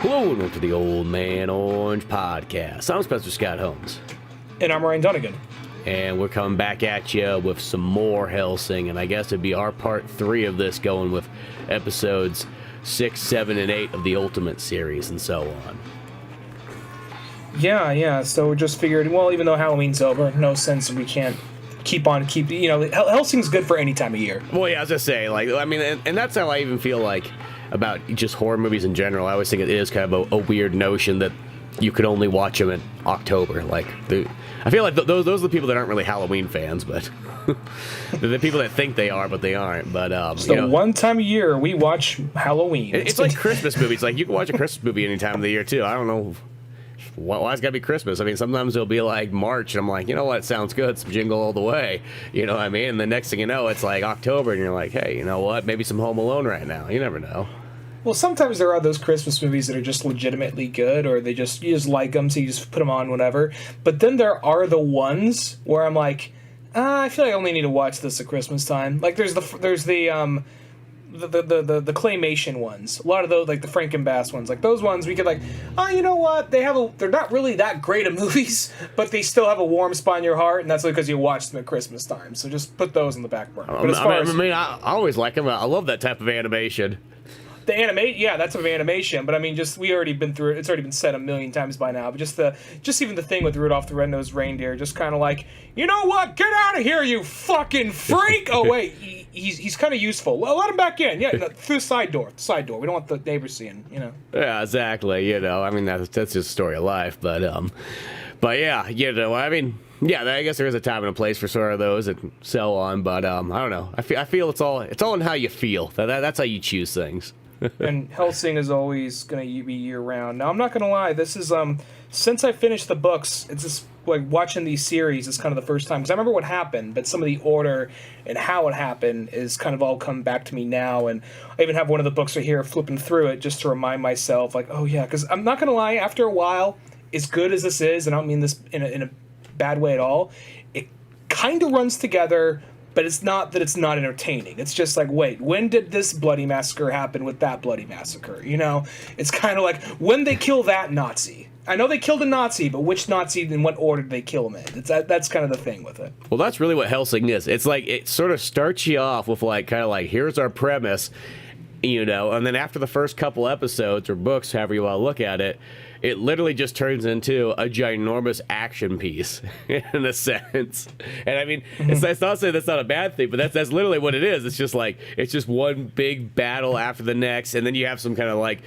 Hello and welcome to the Old Man Orange Podcast. I'm Spencer Scott Holmes. And I'm Ryan Dunnigan. And we're coming back at you with some more Hellsing, and I guess it'd be our part 3 of this, going with episodes 6, 7, and 8 of the Ultimate series, and so on. Yeah, so we just figured, well, even though Halloween's over, no sense we can't keep, Hellsing's good for any time of year. Well, yeah, I was just saying, and that's how I even feel like about just horror movies in general. I always think it is kind of a weird notion that you could only watch them in October. I feel like those are the people that aren't really Halloween fans, but they're the people that think they are, but they aren't. But it's the one time a year we watch Halloween. It's like Christmas movies. Like, you can watch a Christmas movie any time of the year too. I don't know why it's got to be Christmas. I mean, sometimes it'll be like March, and I'm like, you know what, sounds good, some Jingle All the Way. You know what I mean? And the next thing you know, it's like October, and you're like, hey, you know what? Maybe some Home Alone right now. You never know. Well, sometimes there are those Christmas movies that are just legitimately good, or you just like them, so you just put them on whenever. But then there are the ones where I'm like, I feel like I only need to watch this at Christmas time. Like there's the claymation ones. A lot of those, like the Frankenbass ones, like those ones we could like, you know what? They're not really that great of movies, but they still have a warm spot in your heart, and that's because you watched them at Christmas time. So just put those in the back burner. But I always like them. I love that type of animation. The that's of animation, but I mean, we already been through it. It's already been said a million times by now. But just even the thing with Rudolph the Red-Nosed Reindeer, just kind of like, you know what? Get out of here, you fucking freak! Oh wait, he's kind of useful. Well, let him back in. Yeah, through the side door. We don't want the neighbors seeing. Yeah, exactly. I mean, that's just a story of life. But yeah, I mean. Yeah, I guess there is a time and a place for sort of those and so on, but I don't know. I feel it's all in how you feel. That's how you choose things. And Hellsing is always going to be year round. Now, I'm not going to lie. This is since I finished the books, it's just like watching these series is kind of the first time, because I remember what happened, but some of the order and how it happened is kind of all come back to me now. And I even have one of the books right here, flipping through it just to remind myself, like, oh yeah, because I'm not going to lie. After a while, as good as this is, and I don't mean this in a bad way at all, it kind of runs together, but it's not that it's not entertaining. It's just like, wait, when did this bloody massacre happen with that bloody massacre? It's kind of like, when they kill that Nazi. I know they killed a Nazi, but which Nazi and what order did they kill him in? That's kind of the thing with it. Well, that's really what Hellsing is. It's like, it sort of starts you off with like, kind of like, here's our premise, and then after the first couple episodes or books, however you want to look at it, it literally just turns into a ginormous action piece, in a sense. And I mean, it's not saying that's not a bad thing, but that's literally what it is. It's just one big battle after the next, and then you have some kind of like,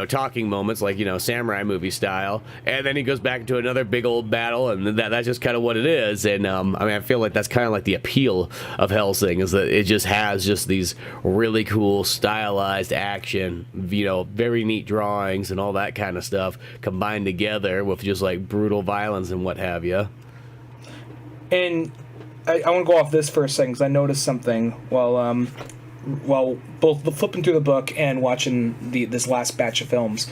talking moments, like, samurai movie style, and then he goes back into another big old battle, and that's just kind of what it is. And I mean, I feel like that's kind of like the appeal of Hellsing, is that it just has just these really cool stylized action, very neat drawings and all that kind of stuff, combined together with just like brutal violence and what have you. And I want to go off this for a second, because I noticed something while both flipping through the book and watching this last batch of films.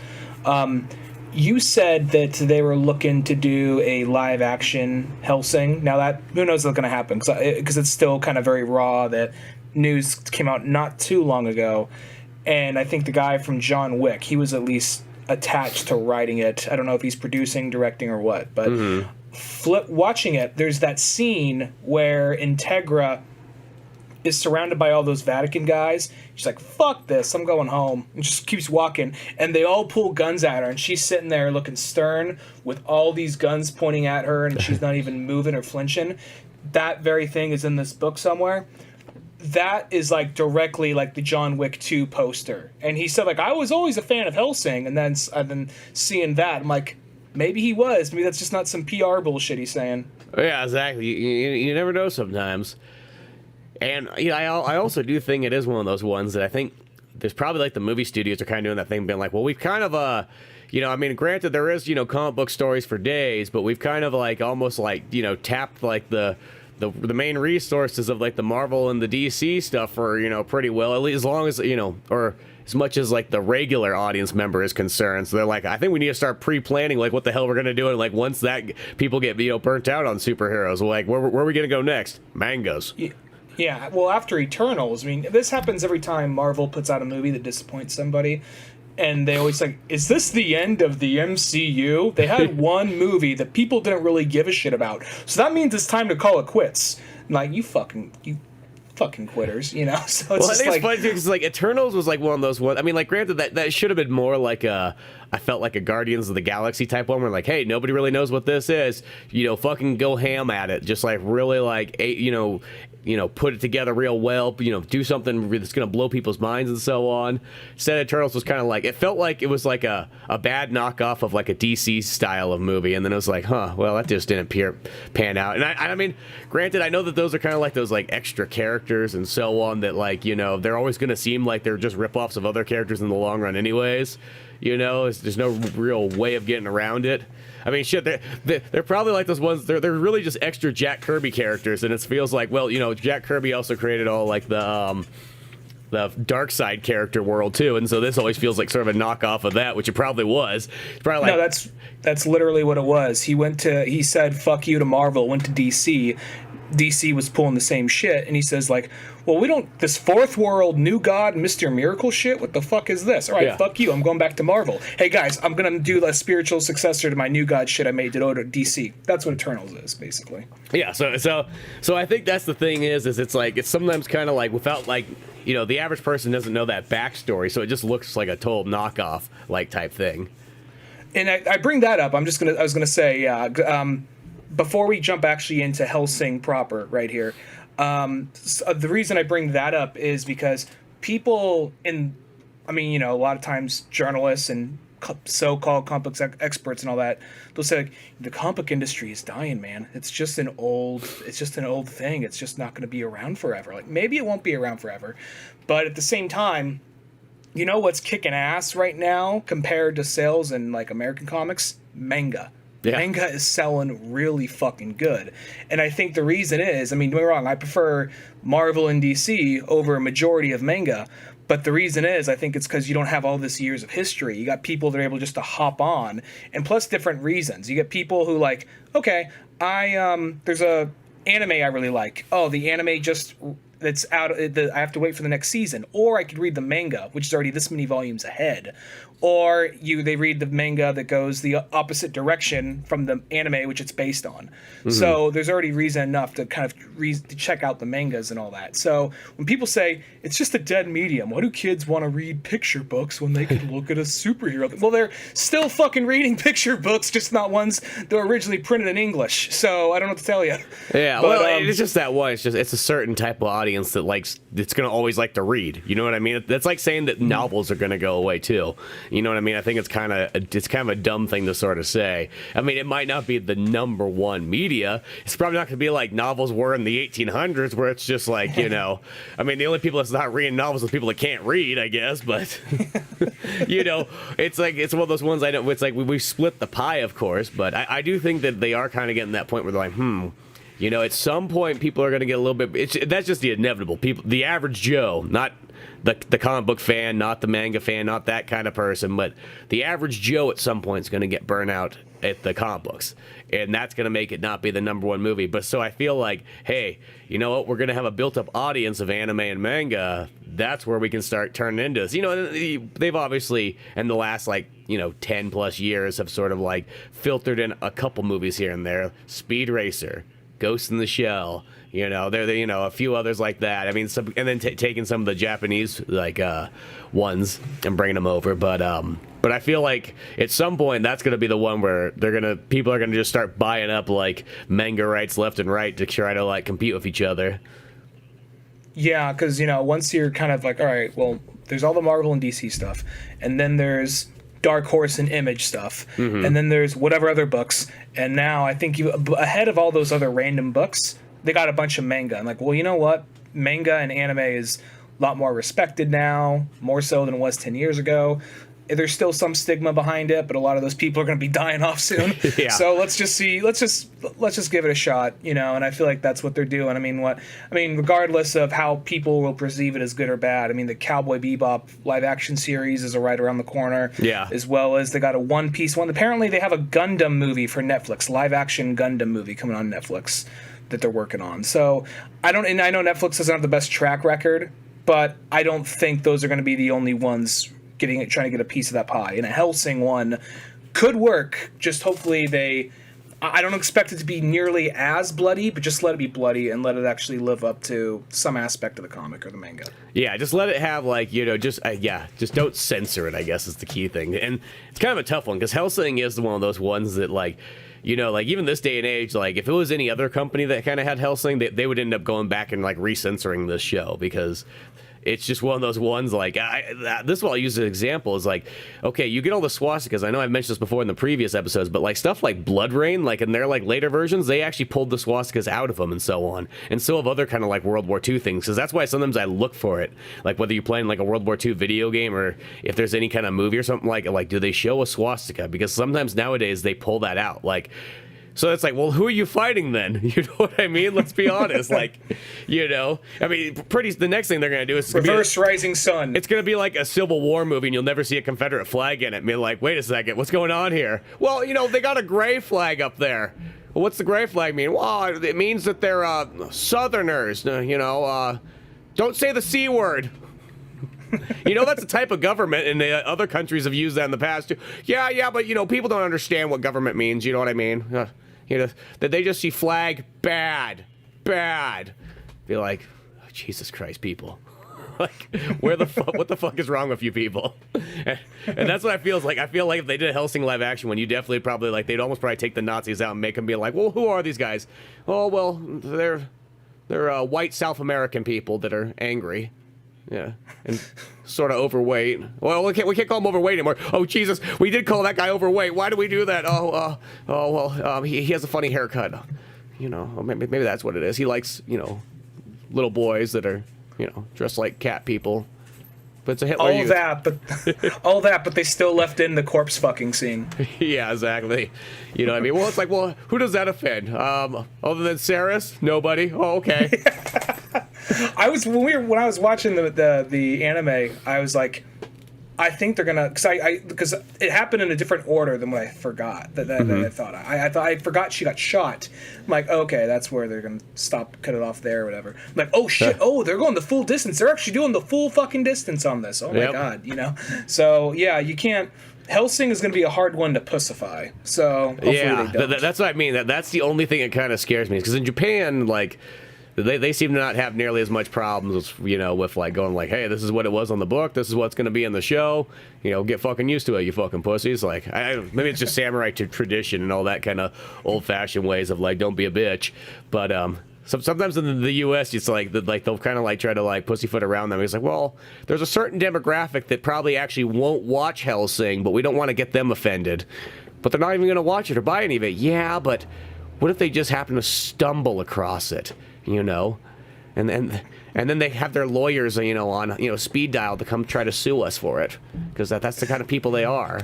You said that they were looking to do a live action Hellsing. Now that, who knows what's going to happen, because it's still kind of very raw. That news came out not too long ago, and I think the guy from John Wick, he was at least attached to writing it. I don't know if he's producing, directing, or what, but watching it, there's that scene where Integra is surrounded by all those Vatican guys. She's like, fuck this, I'm going home, and just keeps walking, and they all pull guns at her, and she's sitting there looking stern with all these guns pointing at her, and she's not even moving or flinching. That very thing is in this book somewhere. That is like directly like the John Wick 2 poster. And he said, like, I was always a fan of Hellsing, and then I've been seeing that. I'm like, maybe he was. Maybe that's just not some PR bullshit he's saying. Yeah, exactly. You never know sometimes. And I also do think it is one of those ones that I think there's probably like the movie studios are kind of doing that thing, being like, well, we've kind of I mean, granted there is comic book stories for days, but we've kind of like almost like tapped like the main resources of like the Marvel and the DC stuff for pretty well, at least as long as or as much as like the regular audience member is concerned. So they're like, I think we need to start pre-planning like what the hell we're gonna do, and like once that people get burnt out on superheroes, like where are we gonna go next? Mangas. Yeah, well, after Eternals, I mean, this happens every time Marvel puts out a movie that disappoints somebody. and they always like, is this the end of the MCU? They had one movie that people didn't really give a shit about, so that means it's time to call it quits. Like, you fucking quitters, you know. So it's I just think like, it's funny too, because like Eternals was like one of those ones. I mean, like, granted that should have been more like I felt like a Guardians of the Galaxy type one, where like, hey, nobody really knows what this is, you know, fucking go ham at it, just like really like put it together real well, you know, do something that's gonna blow people's minds and so on. Instead, Eternals was kind of like, it felt like it was like a bad knockoff of like a DC style of movie, and then it was like, well, that just didn't pan out. And I mean, granted, I know that those are kind of like those like extra characters and so on that, like, you know, they're always gonna seem like they're just ripoffs of other characters in the long run anyways. You know, there's no real way of getting around it. I mean, shit, they're probably like those ones. They're really just extra Jack Kirby characters, and it feels like, well, you know, Jack Kirby also created all like the Dark Side character world too, and so this always feels like sort of a knockoff of that, which it probably was. It's probably like, no, that's literally what it was. He said fuck you to Marvel, went to DC. DC was pulling the same shit, and he says like, well, we don't, this fourth world new god Mr. Miracle shit, what the fuck is this? All right, yeah. Fuck you, I'm going back to Marvel. Hey guys, I'm gonna do a spiritual successor to my new god shit I made to DC. That's what Eternals is, basically. Yeah, so I think that's the thing is it's like, it's sometimes kind of like, without like, you know, the average person doesn't know that backstory, so it just looks like a total knockoff like type thing. And I bring that up, I was gonna say, before we jump actually into Hellsing proper right here, the reason I bring that up is because people a lot of times journalists and so-called comic book experts and all that, they'll say like, the comic book industry is dying, man. It's just an old thing. It's just not going to be around forever. Like, maybe it won't be around forever, but at the same time, you know what's kicking ass right now compared to sales in like American comics? Manga. Yeah. Manga is selling really fucking good. And I think the reason is, I mean, don't get me wrong, I prefer Marvel and DC over a majority of manga. But the reason is, I think it's because you don't have all this years of history. You got people that are able just to hop on. And plus different reasons. You get people who like, okay, there's a anime I really like. Oh, the anime that's out. I have to wait for the next season. Or I could read the manga, which is already this many volumes ahead. Or they read the manga that goes the opposite direction from the anime which it's based on. Mm-hmm. So there's already reason enough to kind of to check out the mangas and all that. So when people say it's just a dead medium, why do kids want to read picture books when they could look at a superhero? Well, they're still fucking reading picture books, just not ones that were originally printed in English. So I don't know what to tell you. Yeah, but, well, it's just that one. It's a certain type of audience that likes. It's gonna always like to read. You know what I mean? That's like saying that novels are gonna go away too. You know what I mean? I think it's kind of a dumb thing to sort of say. I mean, it might not be the number one media. It's probably not going to be like novels were in the 1800s, where it's just like, you know, I mean, the only people that's not reading novels are people that can't read, I guess. But you know, it's like it's one of those ones. I know it's like we split the pie, of course, but I do think that they are kind of getting that point where they're like, you know, at some point people are going to get a little bit. That's just the inevitable. People, the average Joe, not the comic book fan, not the manga fan, not that kind of person, but the average Joe at some point is going to get burnt out at the comic books, and that's going to make it not be the number one movie. But so I feel like, hey, you know what? We're going to have a built-up audience of anime and manga. That's where we can start turning into this. You know, they've obviously in the last 10 plus years have sort of like filtered in a couple movies here and there. Speed Racer, Ghost in the Shell. You know, there a few others like that. I mean, and then taking some of the Japanese ones and bringing them over. But I feel like at some point that's going to be the one where people are gonna just start buying up like manga rights left and right to try to like compete with each other. Yeah, because once you're kind of like, all right, well, there's all the Marvel and DC stuff, and then there's Dark Horse and Image stuff, and then there's whatever other books, and now I think ahead of all those other random books, they got a bunch of manga. I'm like, well, you know what? Manga and anime is a lot more respected now, more so than it was 10 years ago. There's still some stigma behind it, but a lot of those people are going to be dying off soon. Yeah. So let's just give it a shot, and I feel like that's what they're doing. I mean, regardless of how people will perceive it as good or bad, I mean, the Cowboy Bebop live action series is right around the corner. Yeah. As well as they got a One Piece one. Apparently they have a Gundam movie for Netflix, live action Gundam movie coming on Netflix that they're working on. So I know Netflix doesn't have the best track record, but I don't think those are going to be the only ones trying to get a piece of that pie. And a Hellsing one could work. Just hopefully I don't expect it to be nearly as bloody, but just let it be bloody and let it actually live up to some aspect of the comic or the manga. Yeah, just let it have, like, just don't censor it, I guess, is the key thing. And it's kind of a tough one, because Hellsing is one of those ones that, like, like, even this day and age, like, if it was any other company that kind of had Hellsing, they would end up going back and, like, recensoring this show, because it's just one of those ones, like, this is what I'll use as an example, is like, okay, you get all the swastikas. I know I've mentioned this before in the previous episodes, but like stuff like Blood Rain, like in their like later versions, they actually pulled the swastikas out of them and so on. And so have other kind of like World War II things, because that's why sometimes I look for it. Like whether you're playing like a World War II video game or if there's any kind of movie or something like do they show a swastika? Because sometimes nowadays they pull that out. Like, so it's like, well, who are you fighting then? You know what I mean? Let's be honest. Like, I mean, the next thing they're going to do is Reverse Rising Sun. It's going to be like a Civil War movie, and you'll never see a Confederate flag in it. And be like, wait a second, what's going on here? Well, they got a gray flag up there. Well, what's the gray flag mean? Well, it means that they're Southerners. Don't say the C word. That's the type of government, and the other countries have used that in the past too. Yeah, but people don't understand what government means. You know what I mean? That they just see flag, bad. Be like, oh, Jesus Christ, people. Like, what the fuck is wrong with you people? And that's what I feel like. I feel like if they did a Hellsing live action one, you definitely probably like they'd almost probably take the Nazis out and make them be like, well, who are these guys? Oh, well, they're white South American people that are angry. Yeah, and sort of overweight. Well, we can't call him overweight anymore. Oh, Jesus, we did call that guy overweight. Why do we do that? He has a funny haircut. Maybe that's what it is. He likes, little boys that are, dressed like cat people. But it's a Hitler youth. All that, but they still left in the corpse fucking scene. Yeah, exactly. You know what I mean? Well, it's like, well, who does that offend? Other than Seras? Nobody? Oh, okay. When I was watching the anime, I was like, I think they're gonna, because it happened in a different order than what I forgot that I thought. I forgot she got shot. I'm like, okay, that's where they're gonna cut it off there or whatever. I'm like, oh shit, they're going the full distance. They're actually doing the full fucking distance on this. Oh my god, So yeah, you can't. Hellsing is going to be a hard one to pussify. So hopefully they don't. That's what I mean. That's the only thing that kind of scares me, because in Japan, like, They seem to not have nearly as much problems, with like going like, hey, this is what it was on the book, this is what's going to be in the show, get fucking used to it, you fucking pussies. Like, maybe it's just samurai tradition and all that kind of old-fashioned ways of like, don't be a bitch. But sometimes in the U.S., it's like they'll kind of like try to like pussyfoot around them. It's like, well, there's a certain demographic that probably actually won't watch Hellsing, but we don't want to get them offended. But they're not even going to watch it or buy any of it. Yeah, but what if they just happen to stumble across it? And then they have their lawyers, on speed dial to come try to sue us for it, because that's the kind of people they are.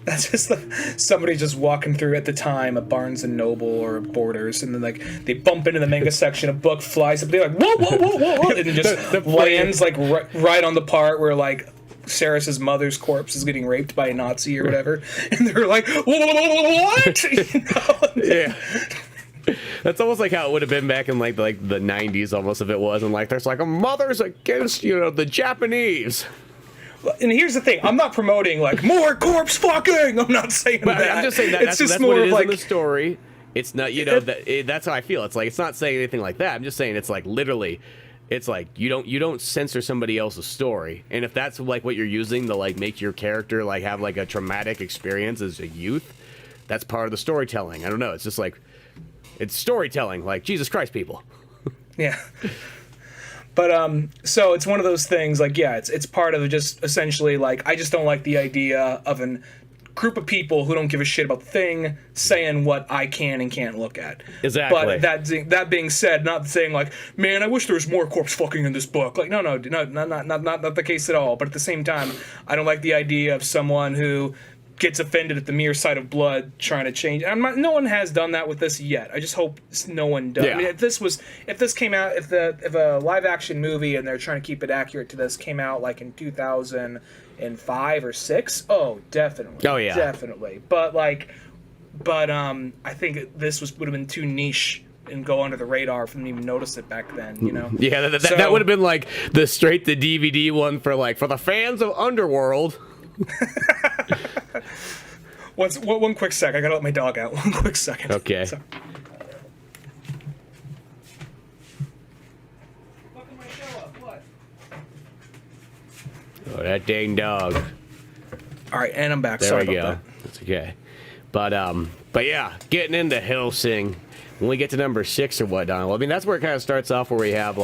That's just somebody just walking through at the time at Barnes and Noble or Borders, and then like they bump into the manga section, a book flies up, they're like whoa, and it just lands like right on the part where like Seras' mother's corpse is getting raped by a Nazi or whatever, and they're like, what? Yeah. That's almost like how it would have been back in like the 90s, almost, if it was, and like there's like a mother's against the Japanese. And here's the thing: I'm not promoting like more corpse fucking. I'm not saying that. I'm just saying that that's more what it is like in the story. It's not, that's how I feel. It's like it's not saying anything like that. I'm just saying it's like literally, it's like you don't censor somebody else's story, and if that's like what you're using to like make your character like have like a traumatic experience as a youth, that's part of the storytelling. I don't know. It's just like. It's storytelling, like, Jesus Christ, people. Yeah. But, so it's one of those things, like, yeah, it's part of just essentially, like, I just don't like the idea of a group of people who don't give a shit about the thing saying what I can and can't look at. Exactly. But that being said, not saying, like, man, I wish there was more corpse fucking in this book. Like, no, not the case at all. But at the same time, I don't like the idea of someone who gets offended at the mere sight of blood trying to change. No one has done that with this yet. I just hope no one does. Yeah. I mean, if a live action movie and they're trying to keep it accurate to this came out like in 2005 or 6, oh, definitely. Oh yeah. Definitely. But I think this would have been too niche and go under the radar if they didn't even notice it back then, you know? Yeah, that would have been like the straight to DVD one for the fans of Underworld. One quick sec. I gotta let my dog out. One quick second. Okay. Sorry. Oh, that dang dog. All right, and I'm back. There Sorry we about go. That's okay. But yeah, getting into Hellsing, when we get to number 6 or whatnot, well, I mean, that's where it kind of starts off, where we have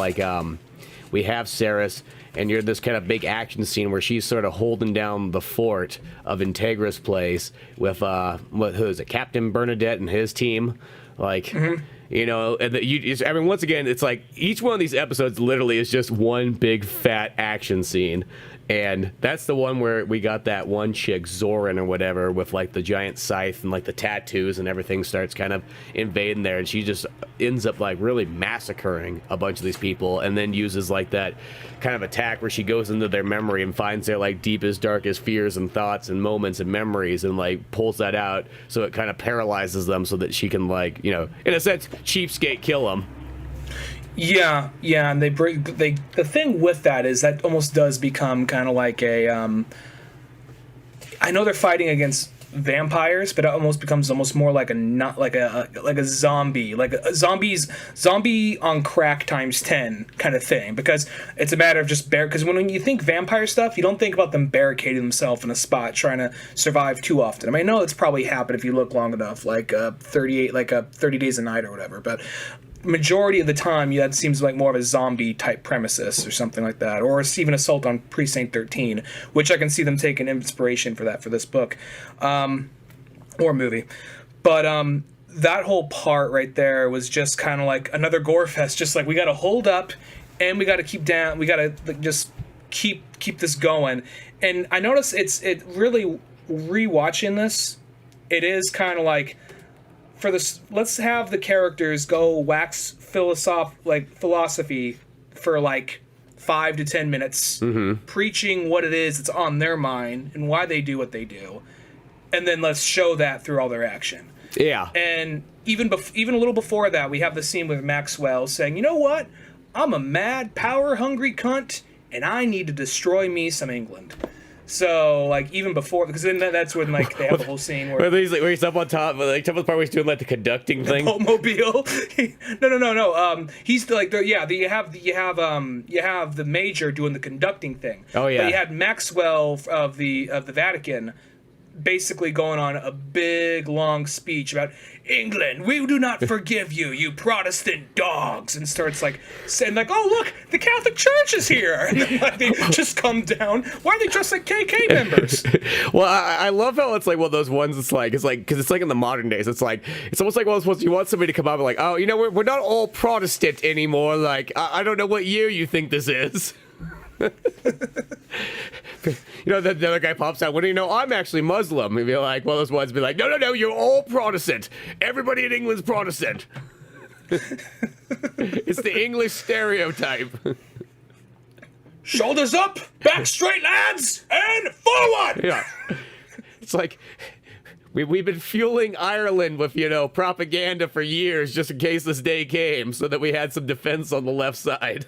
we have Seras, and you're this kind of big action scene where she's sort of holding down the fort of Integra's place with who is it, Captain Bernadette and his team, You know, and I mean, once again, it's like each one of these episodes literally is just one big fat action scene. And that's the one where we got that one chick, Zoran or whatever, with like the giant scythe and like the tattoos and everything starts kind of invading there. And she just ends up like really massacring a bunch of these people, and then uses like that kind of attack where she goes into their memory and finds their like deepest, darkest fears and thoughts and moments and memories, and like pulls that out so it kind of paralyzes them so that she can, like, you know, in a sense, cheapskate kill them. Yeah, and the thing with that is that almost does become kind of like a I know they're fighting against vampires, but it almost becomes more like a zombie, like a zombie on crack times 10 kind of thing, because it's a matter of just because when you think vampire stuff, you don't think about them barricading themselves in a spot trying to survive too often. I mean, I know it's probably happened if you look long enough, like 30 Days a Night or whatever, but majority of the time, that seems like more of a zombie type premises or something like that, or even Assault on Precinct 13, which I can see them taking inspiration for this book, or movie. But that whole part right there was just kind of like another gore fest. Just like, we got to hold up, and we got to keep down. We got to just keep this going. And I notice it really rewatching this. It is kind of like, for this, let's have the characters go wax philosophy for like 5 to 10 minutes, preaching what it is that's on their mind and why they do what they do, and then let's show that through all their action. Yeah. And even a little before that, we have the scene with Maxwell saying, "You know what? I'm a mad, power-hungry cunt, and I need to destroy me some England." So, like, even before, because then that's when, like, they have the whole scene where he's up on top, like, top of the part where he's doing, like, the conducting thing. Mobile. No. He's like, you have the major doing the conducting thing. Oh yeah. But you had Maxwell of the Vatican basically going on a big long speech about England. We do not forgive you, you Protestant dogs, and starts like saying like, "Oh look, the Catholic Church is here," and then, like, they just come down. Why are they dressed like KK members? Well, I love how it's like one of those ones. It's like because it's like in the modern days. It's almost like one of those ones you want somebody to come up and like, "Oh, you know, we're not all Protestant anymore. Like, I don't know what year you think this is." You know, the other guy pops out, "Well, you know, I'm actually Muslim." And be like, well, those ones be like, no, you're all Protestant. Everybody in England's Protestant. It's the English stereotype. Shoulders up, back straight, lads, and forward. Yeah. It's like, we've been fueling Ireland with, you know, propaganda for years just in case this day came, so that we had some defense on the left side.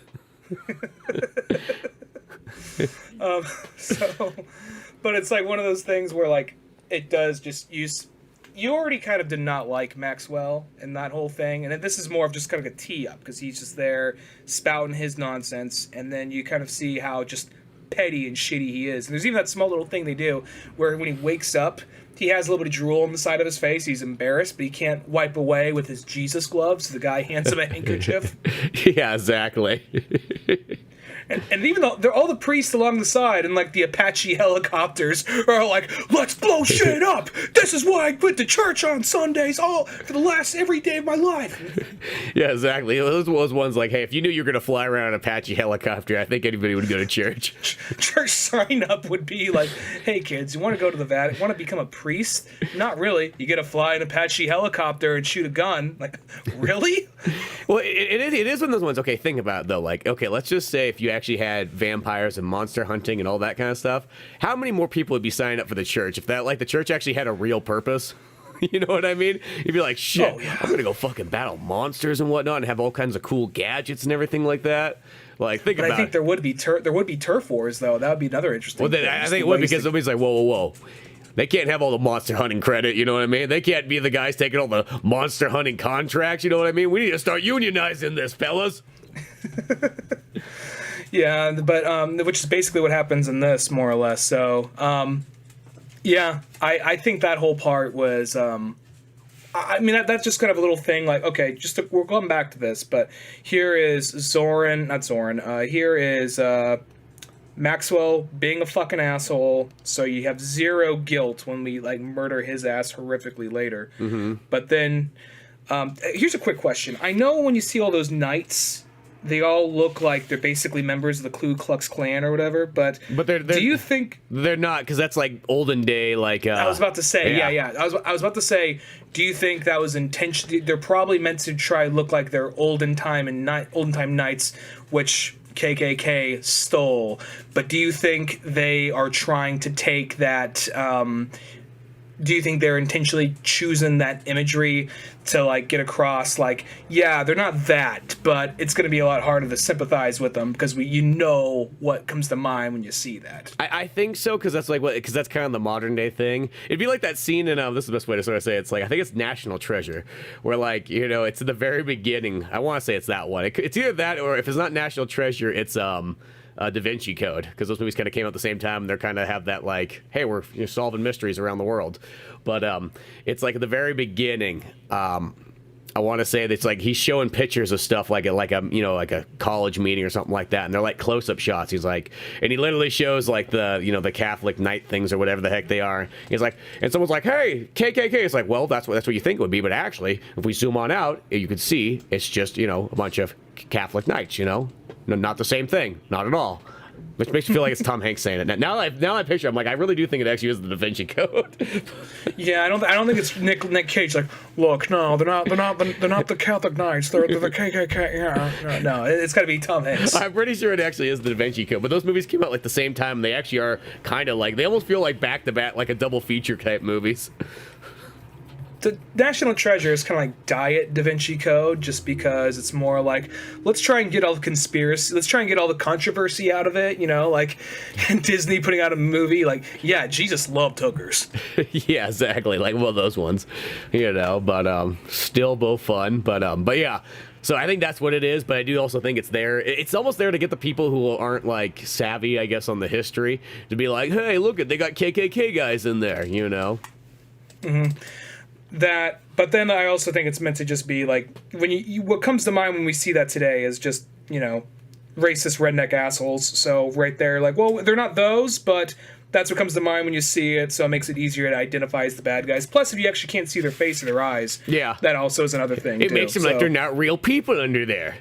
But it's like one of those things where, like, it does just use. You already kind of did not like Maxwell and that whole thing, and this is more of just kind of a tee up because he's just there spouting his nonsense, and then you kind of see how just petty and shitty he is. And there's even that small little thing they do where when he wakes up, he has a little bit of drool on the side of his face. He's embarrassed, but he can't wipe away with his Jesus gloves. So the guy hands him a handkerchief. Yeah, exactly. And even though they're all the priests along the side and like the Apache helicopters are like, "Let's blow shit up. This is why I went to church on Sundays for the last every day of my life." Yeah, exactly. Those was ones like, hey, if you knew you were gonna fly around an Apache helicopter, I think anybody would go to church. Church sign up would be like, "Hey kids, you want to go to the Vatican? Want to become a priest? Not really. You get to fly an Apache helicopter and shoot a gun." Like, really? Well, it is one of those ones. Okay, think about it though. Like, okay, let's just say if you actually had vampires and monster hunting and all that kind of stuff, how many more people would be signing up for the church if that, like, the church actually had a real purpose? You know what I mean? You'd be like, shit, Oh, yeah. I'm gonna go fucking battle monsters and whatnot and have all kinds of cool gadgets and everything like that. Like, think But about I think it. there would be turf wars though. That would be another interesting. Well, then thing. I Just think it the would ways because to- somebody's like, whoa. They can't have all the monster hunting credit, you know what I mean? They can't be the guys taking all the monster hunting contracts, you know what I mean? We need to start unionizing this, fellas. Yeah, but which is basically what happens in this, more or less. So, yeah, I think that whole part was. I mean, that's just kind of a little thing. Like, okay, we're going back to this, but here is not Zoran. Here is Maxwell being a fucking asshole. So you have zero guilt when we like murder his ass horrifically later. Mm-hmm. But then, here's a quick question. I know when you see all those knights, they all look like they're basically members of the Ku Klux Klan or whatever. But they're do you think they're not? Because that's like olden day. Like I was about to say, yeah. I was about to say, do you think that was intentional? They're probably meant to try look like they're olden time knights, which KKK stole. But do you think they are trying to take that? Do you think they're intentionally choosing that imagery to like get across like, yeah, they're not that, but it's going to be a lot harder to sympathize with them because you know what comes to mind when you see that. I think so, because that's that's kind of the modern day thing. It'd be like that scene in this is the best way to sort of say it. It's like, I think it's National Treasure, where like, you know, it's at the very beginning. I want to say it's that one. It's either that, or if it's not National Treasure, it's Da Vinci Code, because those movies kind of came out at the same time, and they're kind of have that like, hey, we're solving mysteries around the world. But it's like at the very beginning. I want to say that it's like he's showing pictures of stuff like a college meeting or something like that, and they're like close-up shots. He's like, and he literally shows like the Catholic knight things or whatever the heck they are. He's like, and someone's like, hey, KKK. It's like, well, that's what you think it would be, but actually, if we zoom on out, you could see it's just a bunch of Catholic knights. No, not the same thing, not at all. Which makes you feel like it's Tom Hanks saying it. Now I picture, I'm like, I really do think it actually is the Da Vinci Code. Yeah, I don't think it's Nick Cage. Like, look, no, they're not the Catholic Knights. They're the KKK. Yeah, no, it's got to be Tom Hanks. I'm pretty sure it actually is the Da Vinci Code. But those movies came out like the same time. And they actually are kind of like, they almost feel like back to back, like a double feature type movies. The National Treasure is kind of like Diet Da Vinci Code, just because it's more like, let's try and get all the conspiracy, let's try and get all the controversy out of it, like Disney putting out a movie like, yeah, Jesus loved hookers. Yeah, exactly. Like one of those ones, but still both fun. But yeah. So I think that's what it is, but I do also think it's there. It's almost there to get the people who aren't like savvy, I guess, on the history to be like, hey, look, they got KKK guys in there, Mm-hmm. But then I also think it's meant to just be like, when what comes to mind when we see that today is just, racist redneck assholes. So right there, like, well, they're not those, but that's what comes to mind when you see it. So it makes it easier to identify as the bad guys. Plus, if you actually can't see their face or their eyes, yeah, that also is another thing. It makes them like they're not real people under there.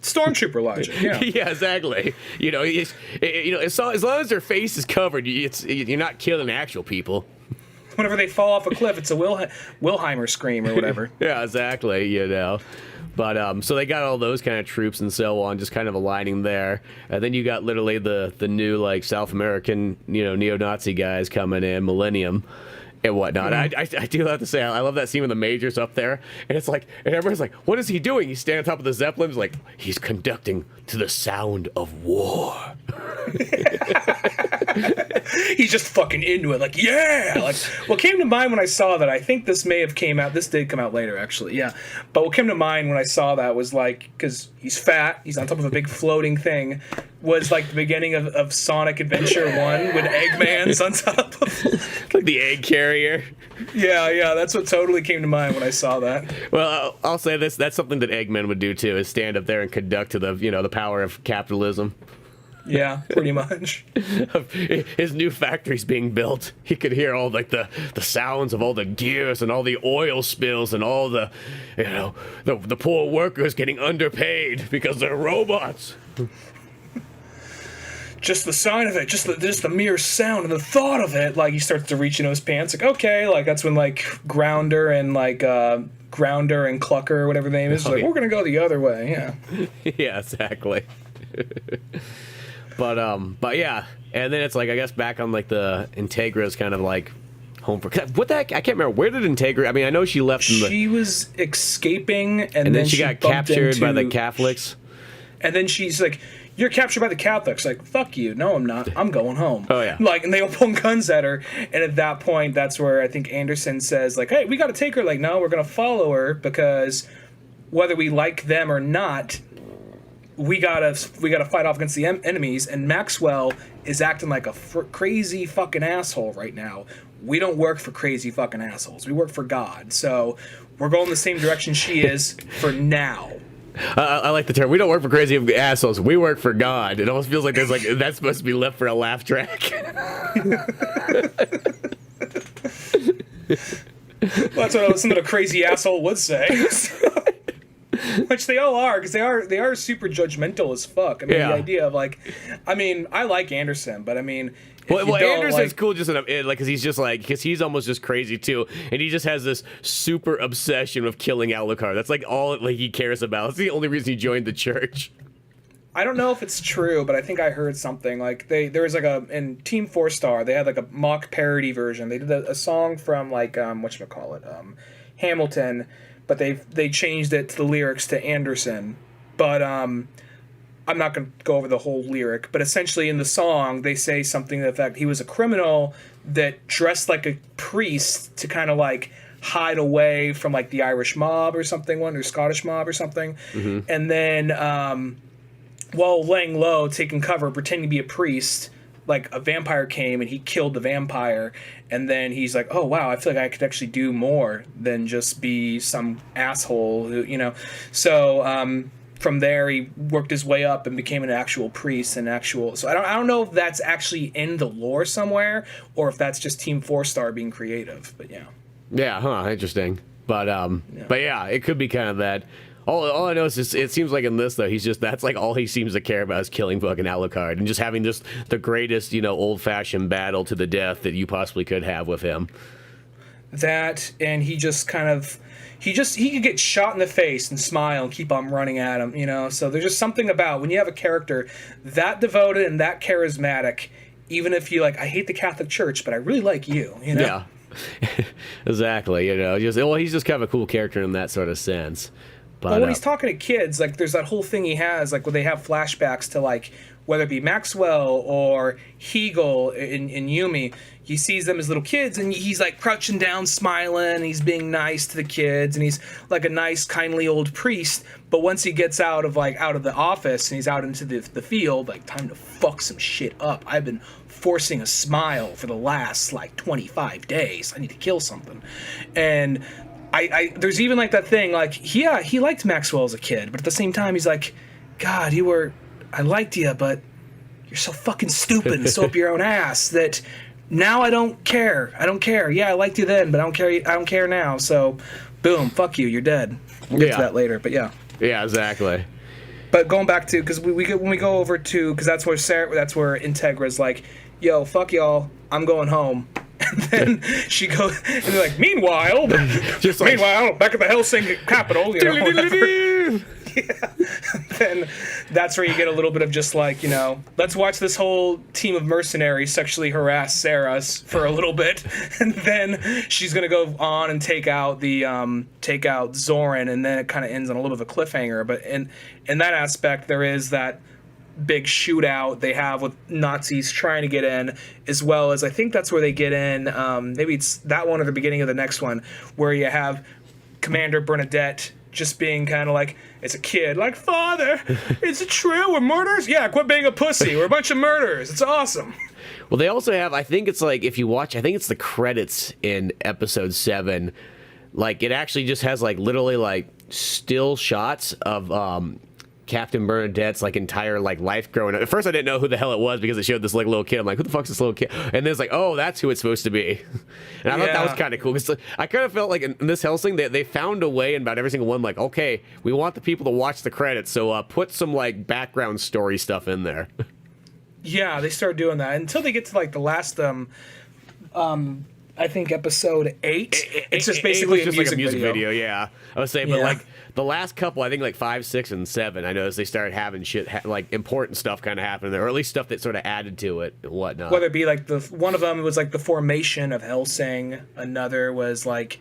Stormtrooper logic. Yeah. Yeah, exactly. As long as their face is covered, you're not killing actual people. Whenever they fall off a cliff, it's a Wilheimer scream or whatever. Yeah, exactly. But so they got all those kind of troops and so on, just kind of aligning there. And then you got literally the new like South American neo-Nazi guys coming in, Millennium and whatnot. Mm-hmm. I do have to say, I love that scene when the Major's up there, and it's like, and everyone's like, what is he doing? He's standing on top of the Zeppelin. He's like, he's conducting to the sound of war. He's just fucking into it, like, yeah. Like, what came to mind when I saw that, I think this may have came out. This did come out later, actually, yeah. But what came to mind when I saw that was like, because he's fat, he's on top of a big floating thing, was like the beginning of Sonic Adventure 1 when Eggman's on top of like the egg carrier. Yeah, that's what totally came to mind when I saw that. Well, I'll say this: that's something that Eggman would do too, is stand up there and conduct to the power of capitalism. Yeah, pretty much. His new factory's being built. He could hear all like the sounds of all the gears and all the oil spills and all the the poor workers getting underpaid because they're robots. Just the sign of it, just the mere sound and the thought of it, like he starts to reach into his pants, like, okay, like that's when like Grounder and Clucker or whatever the name is, like, we're gonna go the other way, yeah. Yeah, exactly. But yeah, and then it's like, I guess back on like the Integra's kind of like home for what the heck? I can't remember. Where did Integra? I mean, I know she left. She was escaping, and then she got captured by the Catholics. And then she's like, "You're captured by the Catholics." Like, "Fuck you! No, I'm not. I'm going home." Oh yeah. Like, and they all point guns at her. And at that point, that's where I think Anderson says, like, "Hey, we got to take her." Like, no, we're gonna follow her because whether we like them or not, we gotta fight off against the enemies. And Maxwell is acting like a crazy fucking asshole right now. We don't work for crazy fucking assholes. We work for God. So we're going the same direction she is for now. I like the term. We don't work for crazy assholes. We work for God. It almost feels like there's like that's supposed to be left for a laugh track. Well, that's what some of the crazy asshole would say. Which they all are, because they are super judgmental as fuck. I mean, the idea of like, I mean, I like Anderson, but I mean, well Anderson's cool just like because he's just like because he's almost just crazy too, and he just has this super obsession with killing Alucard. That's like all like he cares about. That's the only reason he joined the church. I don't know if it's true, but I think I heard something like there was like in Team 4-Star they had like a mock parody version. They did a song from like whatchamacallit, Hamilton. But they changed it to the lyrics to Anderson. But I'm not going to go over the whole lyric. But essentially in the song, they say something to the effect he was a criminal that dressed like a priest to kind of like hide away from like the Irish mob or something, or Scottish mob or something. Mm-hmm. And then while laying low, taking cover, pretending to be a priest, like a vampire came and he killed the vampire, and then he's like, oh wow, I feel like I could actually do more than just be some asshole who, you know. So from there he worked his way up and became an actual priest and so I don't know if that's actually in the lore somewhere or if that's just Team 4-Star being creative, but interesting. But yeah, it could be kind of that. All I know is just, it seems like in this, though, that's like all he seems to care about is killing fucking Alucard and just having just the greatest, old-fashioned battle to the death that you possibly could have with him. That, and he just kind of, he could get shot in the face and smile and keep on running at him, So there's just something about when you have a character that devoted and that charismatic, even if you like, I hate the Catholic Church, but I really like you, Yeah, exactly, he's just kind of a cool character in that sort of sense. But when he's talking to kids, like there's that whole thing he has, like where they have flashbacks to like whether it be Maxwell or Hegel in Yumi, he sees them as little kids and he's like crouching down, smiling, and he's being nice to the kids, and he's like a nice, kindly old priest. But once he gets out of the office and he's out into the field, like time to fuck some shit up. I've been forcing a smile for the last like 25 days. I need to kill something, and. I there's even like that thing like yeah, he liked Maxwell as a kid, but at the same time he's like, God, I liked you, but you're so fucking stupid and so up your own ass that now I don't care. Yeah, I liked you then, but I don't care now. So, boom, fuck you, you're dead. We'll get to that later, but yeah. Yeah, exactly. But going back to because when we go over to because that's where Integra's like, yo, fuck y'all, I'm going home. And then she goes, and they're like, meanwhile, back at the Hellsing capital, then that's where you get a little bit of just like, let's watch this whole team of mercenaries sexually harass Seras for a little bit, and then she's gonna go on and take out Zoran, and then it kind of ends on a little bit of a cliffhanger. But in that aspect, there is that big shootout they have with Nazis trying to get in, as well as I think that's where they get in, maybe it's that one or the beginning of the next one, where you have Commander Bernadette just being kind of like, it's a kid, like, Father, is it true? We're murderers? Yeah, quit being a pussy. We're a bunch of murderers. It's awesome. Well, they also have, I think it's like, if you watch, I think it's the credits in episode 7, like, it actually just has, like, literally, like, still shots of, Captain Bernadette's like entire like life growing up. At first I didn't know who the hell it was because it showed this like little kid. I'm like, who the fuck's this little kid? And then it's like, oh, that's who it's supposed to be. And I thought that was kind of cool because I kind of felt like in this Hellsing they found a way in about every single one, like, okay, we want the people to watch the credits, so put some like background story stuff in there. Yeah, they start doing that until they get to like the last I think episode 8. It's just It basically was just like a music video. Yeah, I was saying, but Yeah. like the last couple, I think like 5, 6, and 7, I noticed they started having shit like important stuff kind of happening there, or at least stuff that sort of added to it and whatnot. Whether it be like one of them was like the formation of Hellsing. Another was like,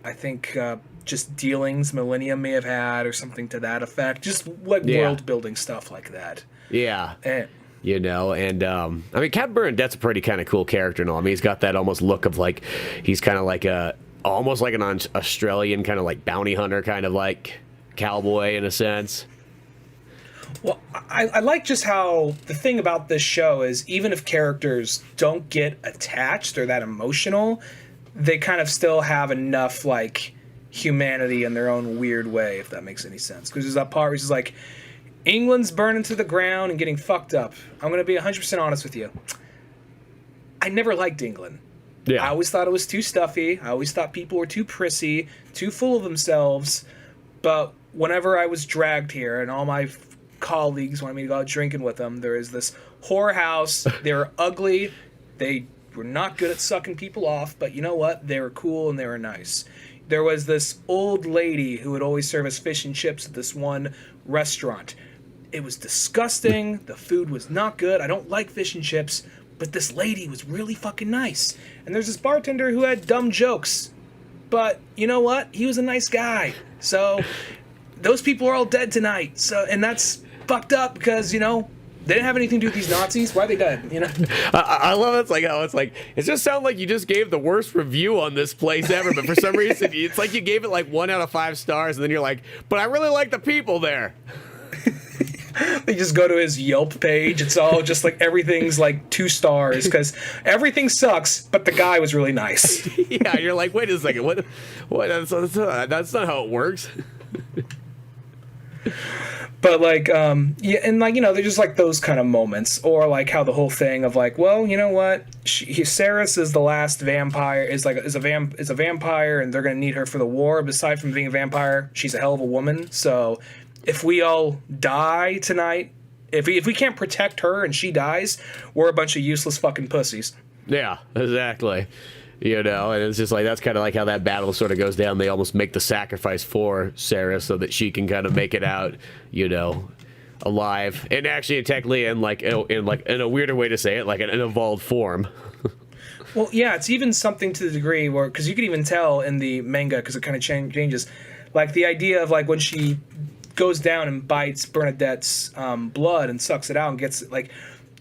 I think just dealings Millennium may have had or something to that effect. Just like world building stuff like that. Yeah. And, You know, and I mean, Captain Bernadette's a pretty kind of cool character and all. I mean, he's got that almost look of like, he's kind of like almost like an Australian kind of like bounty hunter kind of like cowboy in a sense. well, I like just how the thing about this show is even if characters don't get attached or that emotional, they kind of still have enough like humanity in their own weird way, if that makes any sense. Because there's that part where it's just like, England's burning to the ground and getting fucked up. I'm going to be 100% honest with you. I never liked England. Yeah. I always thought it was too stuffy. I always thought people were too prissy, too full of themselves. But whenever I was dragged here and all my colleagues wanted me to go out drinking with them, there is this whorehouse. They were ugly. They were not good at sucking people off. But you know what? They were cool and they were nice. There was this old lady who would always serve us fish and chips at this one restaurant. It was disgusting. The food was not good. I don't like fish and chips, but this lady was really fucking nice. And there's this bartender who had dumb jokes. But you know what? He was a nice guy. So those people are all dead tonight. So and that's fucked up because, you know, they didn't have anything to do with these Nazis. Why are they dead? You know? I love it's like how it's like it just sounds like you just gave the worst review on this place ever, but for some reason it's like you gave it like 1 out of 5 stars, and then you're like, but I really like the people there. They just go to his Yelp page. It's all just like everything's like 2 stars because everything sucks, but the guy was really nice. Yeah, you're like, wait a second, what? That's not how it works. But like, yeah, and like, you know, they're just like those kind of moments, or like how the whole thing of like, well, you know what, Seras is the last vampire, is a vampire, and they're gonna need her for the war. Aside from being a vampire, she's a hell of a woman. So if we all die tonight, if we can't protect her and she dies, we're a bunch of useless fucking pussies. Yeah, exactly. You know, and it's just like that's kind of like how that battle sort of goes down. They almost make the sacrifice for Sarah so that she can kind of make it out, you know, alive. And actually, technically, in a weirder way to say it, like an evolved form. Well, yeah, it's even something to the degree where, because you can even tell in the manga, because it kind of changes, like the idea of like when she goes down and bites Bernadette's blood and sucks it out and gets like.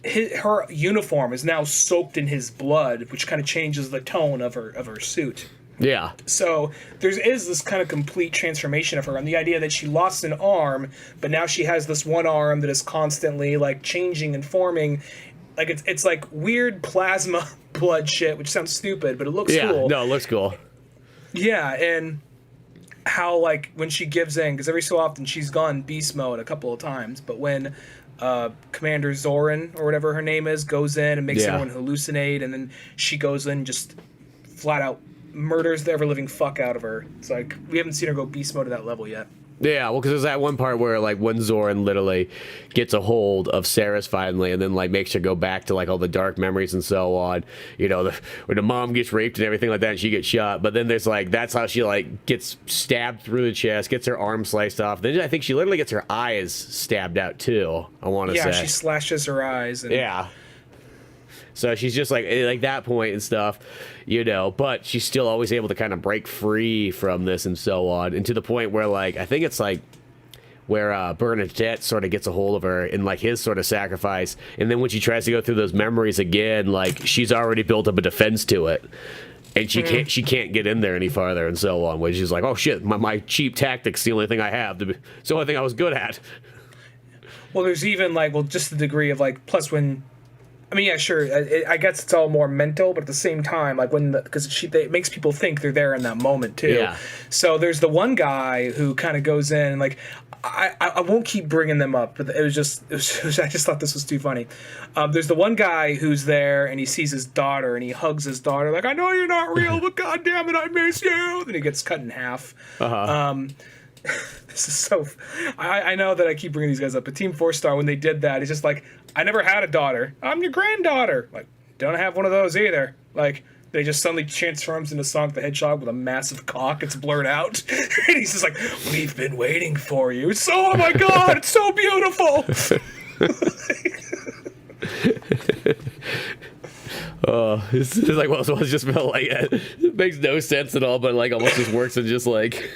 Her uniform is now soaked in his blood, which kind of changes the tone of her suit. Yeah. So there is this kind of complete transformation of her, and the idea that she lost an arm, but now she has this one arm that is constantly like changing and forming. Like it's like weird plasma blood shit, which sounds stupid, but it looks cool. No, it looks cool. Yeah, and how like when she gives in, because every so often she's gone beast mode a couple of times, but when Commander Zoran, or whatever her name is, goes in and makes everyone hallucinate, and then she goes in and just flat out murders the ever-living fuck out of her. It's like, we haven't seen her go beast mode to that level yet. Yeah, well, because there's that one part where, like, when Zoran literally gets a hold of Seras finally, and then, like, makes her go back to, like, all the dark memories and so on, you know, when the mom gets raped and everything like that, and she gets shot, but then there's, like, that's how she, like, gets stabbed through the chest, gets her arm sliced off, then I think she literally gets her eyes stabbed out, too, I want to say. Yeah, she slashes her eyes. And... Yeah. So she's just like that point and stuff, you know, but she's still always able to kind of break free from this and so on. And to the point where, like, I think it's like where Bernadette sort of gets a hold of her in like his sort of sacrifice. And then when she tries to go through those memories again, like she's already built up a defense to it. And she can't get in there any farther and so on. Which is like, oh shit, my cheap tactics the only thing I have. It's the only thing I was good at. Well, there's even like, well, just the degree of like, plus when, I mean, yeah, sure. I guess it's all more mental, but at the same time, like because it makes people think they're there in that moment too. Yeah. So there's the one guy who kind of goes in and like, I won't keep bringing them up, but I just thought this was too funny. There's the one guy who's there and he sees his daughter and he hugs his daughter like, I know you're not real, but God damn it, I miss you. Then he gets cut in half. This is so. I know that I keep bringing these guys up, but Team 4-Star, when they did that, it's just like, I never had a daughter. I'm your granddaughter. Like, don't have one of those either. Like, They just suddenly transforms into Sonic the Hedgehog with a massive cock. It's blurred out. And he's just like, we've been waiting for you. It's oh my god, it's so beautiful. Oh, it's like well, so it's just felt like it makes no sense at all, but like almost just works and just like.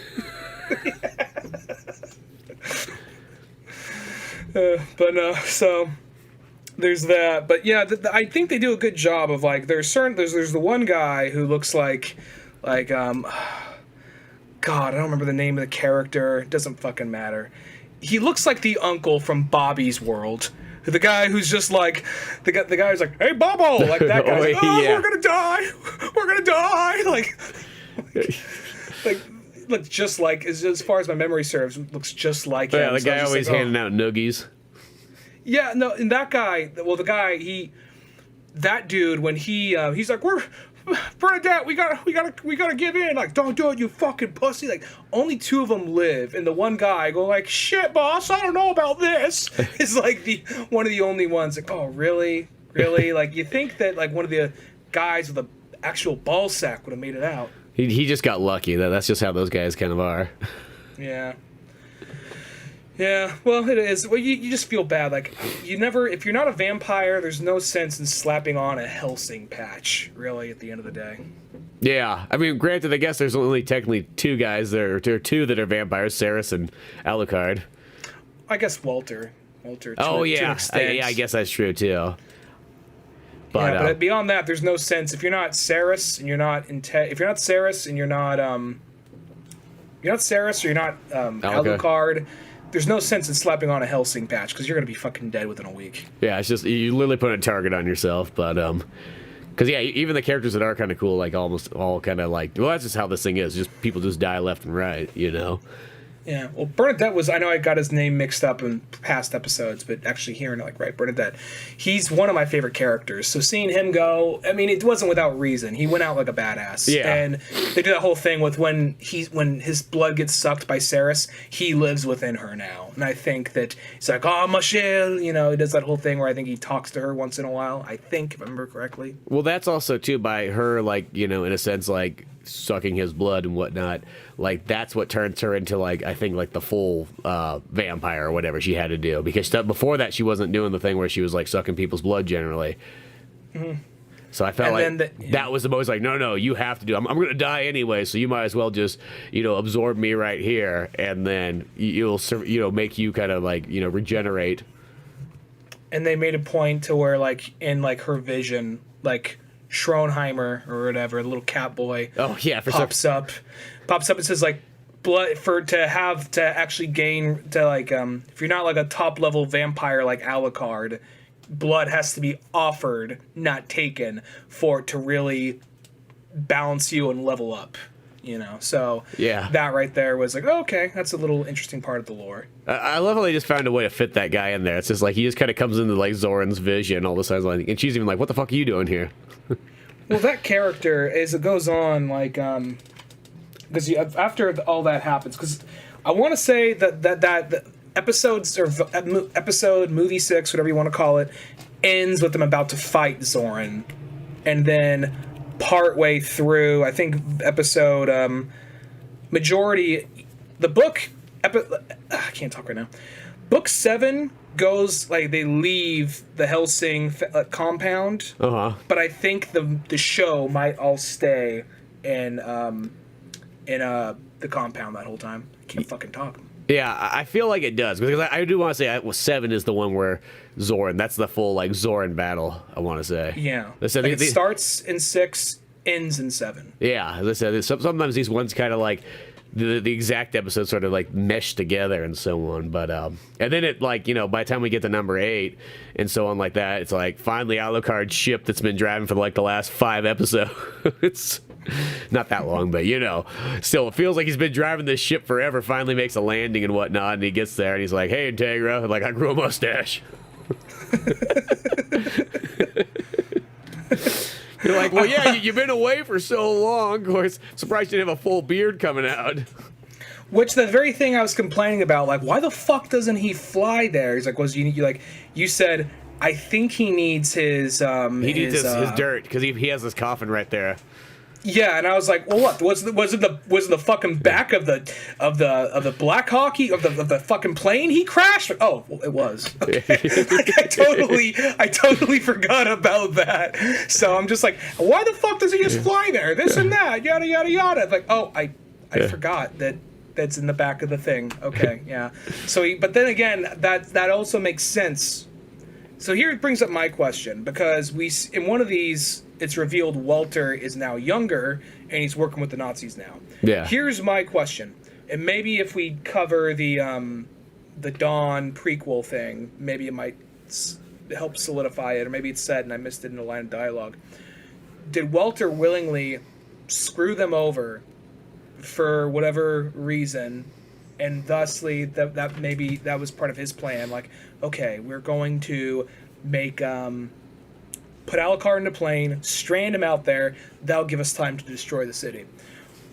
But no, so there's that. But yeah, I think they do a good job of like there's the one guy who looks like God, I don't remember the name of the character. It doesn't fucking matter. He looks like the uncle from Bobby's World. The guy who's just like the guy who's like, hey Bobo, like that guy. Like, oh, yeah. We're gonna die. Like just like as far as my memory serves, looks just like him. Yeah, the guy always like, handing out noogies. Yeah, no, and that guy. Well, that dude when he's like, we're Bernadette, we gotta give in. Like, don't do it, you fucking pussy. Like, only 2 of them live, and the one guy go like, shit, boss, I don't know about this. Is like one of the only ones. Like, oh, really? Like, you think that like one of the guys with a actual ball sack would have made it out. He just got lucky. That's just how those guys kind of are. Yeah. Yeah, well, it is. Well, you just feel bad. Like, if you're not a vampire, there's no sense in slapping on a Hellsing patch, really, at the end of the day. Yeah, I mean, granted, I guess there's only technically 2 guys there are 2 that are vampires, Seras and Alucard. I guess Walter. Oh, yeah. I guess that's true, too. But beyond that, there's no sense. If you're not Seras and you're not Alucard, there's no sense in slapping on a Hellsing patch because you're gonna be fucking dead within a week. Yeah, it's just you literally put a target on yourself. But because yeah, even the characters that are kind of cool, like almost all kind of like, well, that's just how this thing is. Just people just die left and right, you know. Yeah, well, Bernadette I know I got his name mixed up in past episodes, but actually hearing it, like, right, Bernadette, he's one of my favorite characters. So seeing him go, I mean, it wasn't without reason. He went out like a badass. Yeah. And they do that whole thing with when his blood gets sucked by Seras, he lives within her now. And I think that he's like, oh, Michelle, you know, he does that whole thing where I think he talks to her once in a while, I think, if I remember correctly. Well, that's also, too, by her, like, you know, in a sense, like, sucking his blood and whatnot, like that's what turns her into like I think like the full vampire or whatever she had to do, because before that she wasn't doing the thing where she was like sucking people's blood generally. Mm-hmm. So I felt that was the most like no you have to do. I'm gonna die anyway, so you might as well just absorb me right here, and then you'll make you kind of like regenerate. And they made a point to where like in like her vision, like Schronheimer or whatever, the little cat boy. Oh yeah, pops up and says like blood to actually gain to like if you're not like a top level vampire like Alucard, blood has to be offered, not taken, for it to really balance you and level up. So yeah, that right there was like, oh, okay, that's a little interesting part of the lore. I love how they just found a way to fit that guy in there. It's just like he just kind of comes into like Zoran's vision all of a sudden, and she's even like, "What the fuck are you doing here?" Well, that character, as it goes on, like, because after all that happens, because I want to say that episodes or episode movie 6, whatever you want to call it, ends with them about to fight Zoran, and then partway through, I think episode majority, the book. I can't talk right now. Book 7 goes like they leave the Hellsing compound, but I think the show might all stay in the compound that whole time. I can't fucking talk. Yeah, I feel like it does, because I do want to say 7 is the one where Zoran. That's the full like Zoran battle. I want to say. Yeah, it starts in 6, ends in 7. Yeah, as I said, sometimes these ones kind of like. The exact episodes sort of like mesh together and so on, but and then it like by the time we get to number 8 and so on like that, it's like finally Alucard's ship that's been driving for like the last 5 episodes. It's not that long, but still it feels like he's been driving this ship forever. Finally makes a landing and whatnot, and he gets there and he's like, "Hey, Integra, like I grew a mustache." You're like, well, yeah, you've been away for so long. Of course, surprised you didn't have a full beard coming out. Which the very thing I was complaining about, like, why the fuck doesn't he fly there? He's like, you said I think he needs his he needs his dirt because he has his coffin right there. Yeah, and I was like, well, what was it the fucking back of the Black Hawk of the fucking plane he crashed? Oh, well, it was. Okay. Like, I totally forgot about that. So I'm just like, why the fuck does he just fly there? This and that, yada yada yada. It's like, oh, I forgot that's in the back of the thing. Okay, yeah. So, but then again, that also makes sense. So here it brings up my question, because in one of these, it's revealed Walter is now younger and he's working with the Nazis now. Yeah. Here's my question, and maybe if we cover the Dawn prequel thing, maybe it might help solidify it, or maybe it's said and I missed it in a line of dialogue. Did Walter willingly screw them over for whatever reason, and thusly that maybe that was part of his plan? Like, okay, we're going to make put Alucard in a plane, strand him out there, that'll give us time to destroy the city.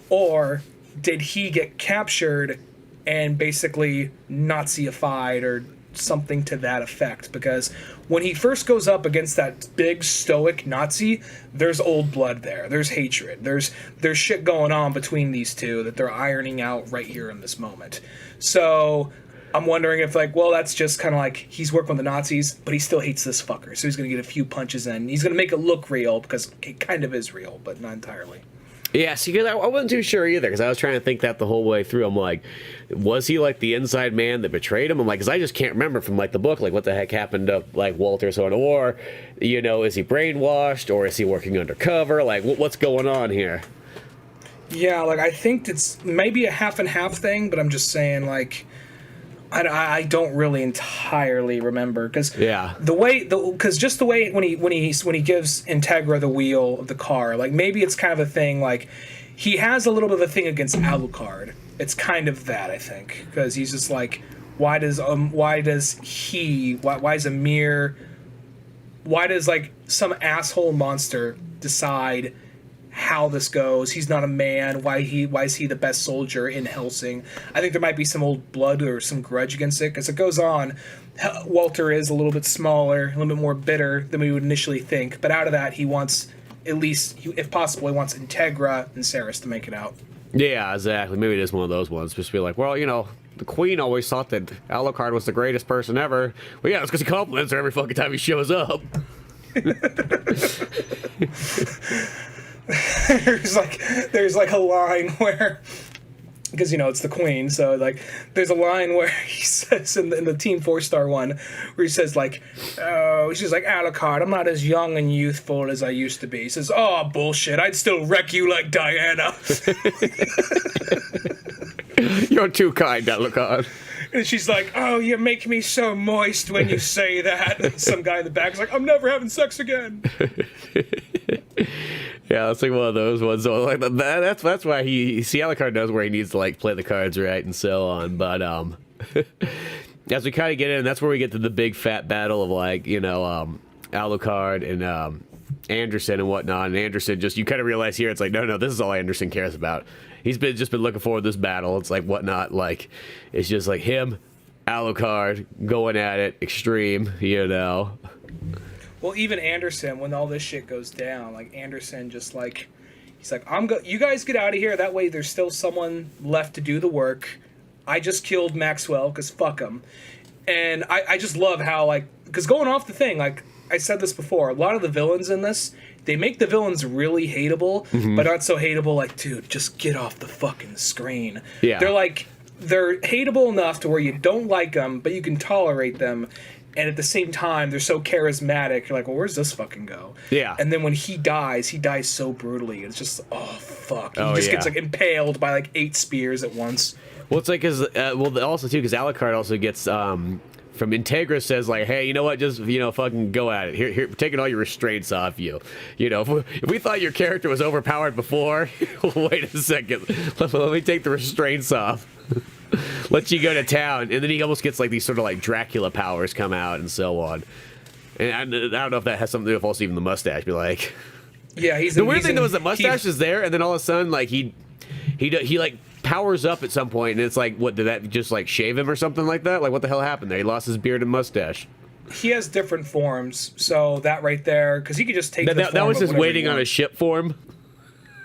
Or did he get captured and basically Naziified or something to that effect? Because when he first goes up against that big stoic Nazi, there's old blood there. There's hatred. There's shit going on between these two that they're ironing out right here in this moment. So I'm wondering if, like, well, that's just kind of like he's working with the Nazis, but he still hates this fucker, so he's going to get a few punches in. He's going to make it look real, because it kind of is real, but not entirely. Yeah, see, I wasn't too sure either, because I was trying to think that the whole way through. I'm like, was he, like, the inside man that betrayed him? I'm like, because I just can't remember from, like, the book, like, what the heck happened to, like, Walter, so on. Or, you know, is he brainwashed, or is he working undercover? Like, what's going on here? Yeah, like, I think it's maybe a half and half thing, but I'm just saying, like, I don't really entirely remember, because just the way when he gives Integra the wheel of the car, like, maybe it's kind of a thing, like, he has a little bit of a thing against Alucard. It's kind of that, I think, because he's just like, why does like some asshole monster decide how this goes? He's not a man. Why is he the best soldier in Hellsing? I think there might be some old blood or some grudge against it. As it goes on, Walter is a little bit smaller, a little bit more bitter than we would initially think. But out of that, he wants, at least, if possible, he wants Integra and Seras to make it out. Yeah, exactly. Maybe it is one of those ones. Just be like, well, you know, the Queen always thought that Alucard was the greatest person ever. Well, yeah, it's because he compliments her every fucking time he shows up. there's like a line where, because, you know, it's the Queen, so, like, there's a line where he says in the Team 4-star one, where he says, like, oh, she's like, Alucard, I'm not as young and youthful as I used to be. He says, oh, bullshit, I'd still wreck you like Diana. You're too kind, Alucard. And she's like, oh, you make me so moist when you say that. And some guy in the back is like, I'm never having sex again. Yeah, it's like one of those ones. So, like, that's why Alucard knows where he needs to, like, play the cards right and so on. But as we kind of get in, that's where we get to the big fat battle of, like, you know, Alucard and Anderson and whatnot. And Anderson, just, you kind of realize here, it's like, no, this is all Anderson cares about. He's just been looking forward to this battle. It's like whatnot, like, it's just like him, Alucard going at it, extreme, you know. Well, even Anderson, when all this shit goes down, like, Anderson just, like, he's like, you guys get out of here. That way there's still someone left to do the work. I just killed Maxwell, because fuck him. And I just love how, like, because going off the thing, like, I said this before, a lot of the villains in this, they make the villains really hateable, but not so hateable, like, dude, just get off the fucking screen. Yeah. They're hateable enough to where you don't like them, but you can tolerate them. And at the same time, they're so charismatic. You're like, well, where's this fucking go? Yeah. And then when he dies so brutally. It's just, oh, fuck. He gets, like, impaled by, like, 8 spears at once. Well, it's like, also, too, because Alucard also gets, from Integra says, like, hey, you know what, just, you know, fucking go at it. Here, we're taking all your restraints off you. You know, if we thought your character was overpowered before, wait a second. Let me take the restraints off. Let you go to town. And then he almost gets, like, these sort of, like, Dracula powers come out and so on. And I don't know if that has something to do with also even the mustache. Be like, yeah, the weird thing, though, is the mustache is there, and then all of a sudden, like, he like, powers up at some point, and it's like, what, did that just, like, shave him or something like that? Like, what the hell happened there? He lost his beard and mustache. he has different forms, so that right there, because he could just take that was just waiting on a ship form.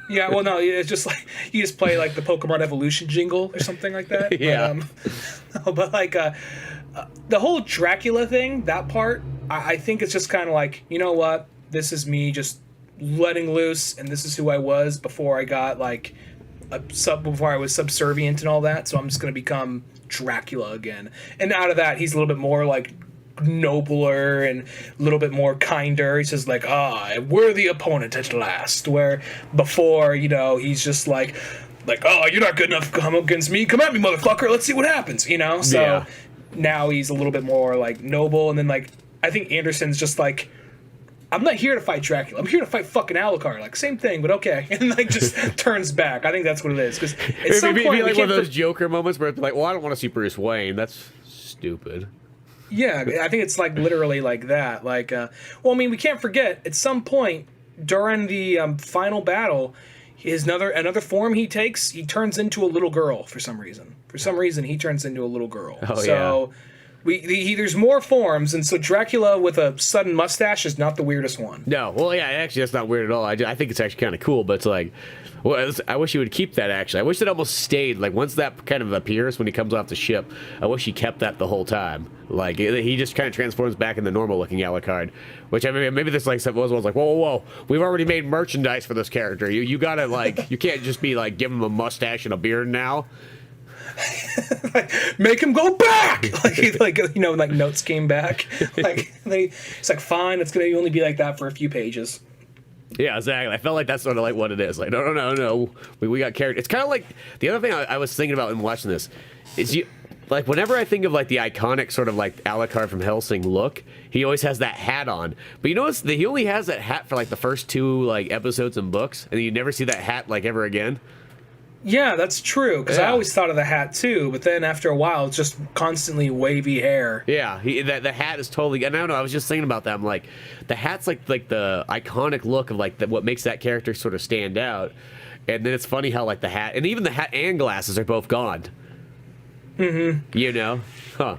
Yeah, well, no, it's just like you just play like the Pokemon Evolution jingle or something like that. Yeah. But like the whole Dracula thing, that part, I think it's just kind of like, you know what, this is me just letting loose, and this is who I was before I got like before I was subservient and all that. So I'm just gonna become Dracula again, and out of that, he's a little bit more like nobler and a little bit more kinder. He's just like, a worthy opponent at last. Where before, he's just like, oh, you're not good enough to come against me. Come at me, motherfucker. Let's see what happens. So yeah. Now he's a little bit more like noble, and then like I think Anderson's just like, I'm not here to fight Dracula. I'm here to fight fucking Alucard. Like, same thing, but okay. And like just turns back. I think that's what it is. Because at some point, be like one of those Joker moments where it's like, well, I don't want to see Bruce Wayne. That's stupid. Yeah, I think it's like literally like that. Like, well, I mean, we can't forget at some point during the final battle, another form he takes. He turns into a little girl for some reason. For some reason, he turns into a little girl. Oh, so yeah. There's more forms, and so Dracula with a sudden mustache is not the weirdest one. No, well, yeah, actually, that's not weird at all. I think it's actually kind of cool, but it's like, well, I wish he would keep that, actually. I wish it almost stayed. Like, once that kind of appears when he comes off the ship, I wish he kept that the whole time. Like, he just kind of transforms back into normal-looking Alucard, which, I mean, maybe this, like, was like, whoa, we've already made merchandise for this character. You gotta, like, you can't just be, like, give him a mustache and a beard now. Like, make him go back. Like notes came back. Like it's like, fine, it's gonna only be like that for a few pages. Yeah, exactly. I felt like that's sort of like what it is. Like, no. We got character. It's kind of like the other thing I was thinking about in watching this is like whenever I think of like the iconic sort of like Alucard from Hellsing look, he always has that hat on. But you notice that he only has that hat for like the first 2 like episodes and books, and you never see that hat like ever again. Yeah, that's true, because I always thought of the hat too, but then after a while, it's just constantly wavy hair. Yeah, the hat is totally... And I don't know, I was just thinking about that. I'm like, the hat's like the iconic look of like what makes that character sort of stand out. And then it's funny how like the hat... And even the hat and glasses are both gone. Mm-hmm. Huh.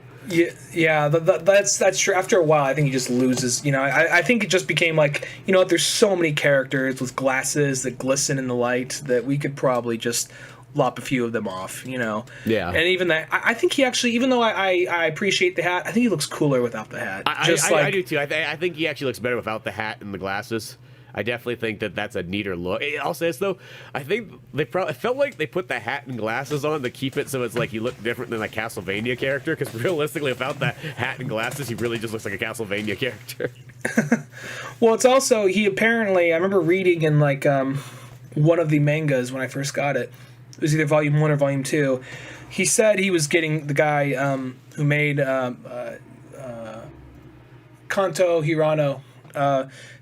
Yeah, that's true. After a while, I think he just loses. I think it just became like, there's so many characters with glasses that glisten in the light that we could probably just lop a few of them off. Yeah. And even that, I think he actually, even though I appreciate the hat, I think he looks cooler without the hat. I do too. I think he actually looks better without the hat and the glasses. I definitely think that's a neater look. I'll say this though, I think it felt like they put the hat and glasses on to keep it so it's like you look different than a Castlevania character. Because realistically, without that hat and glasses, he really just looks like a Castlevania character. Well, it's also he apparently. I remember reading in like one of the mangas when I first got it. It was either volume 1 or volume 2. He said he was getting the guy who made Kanto Hirano.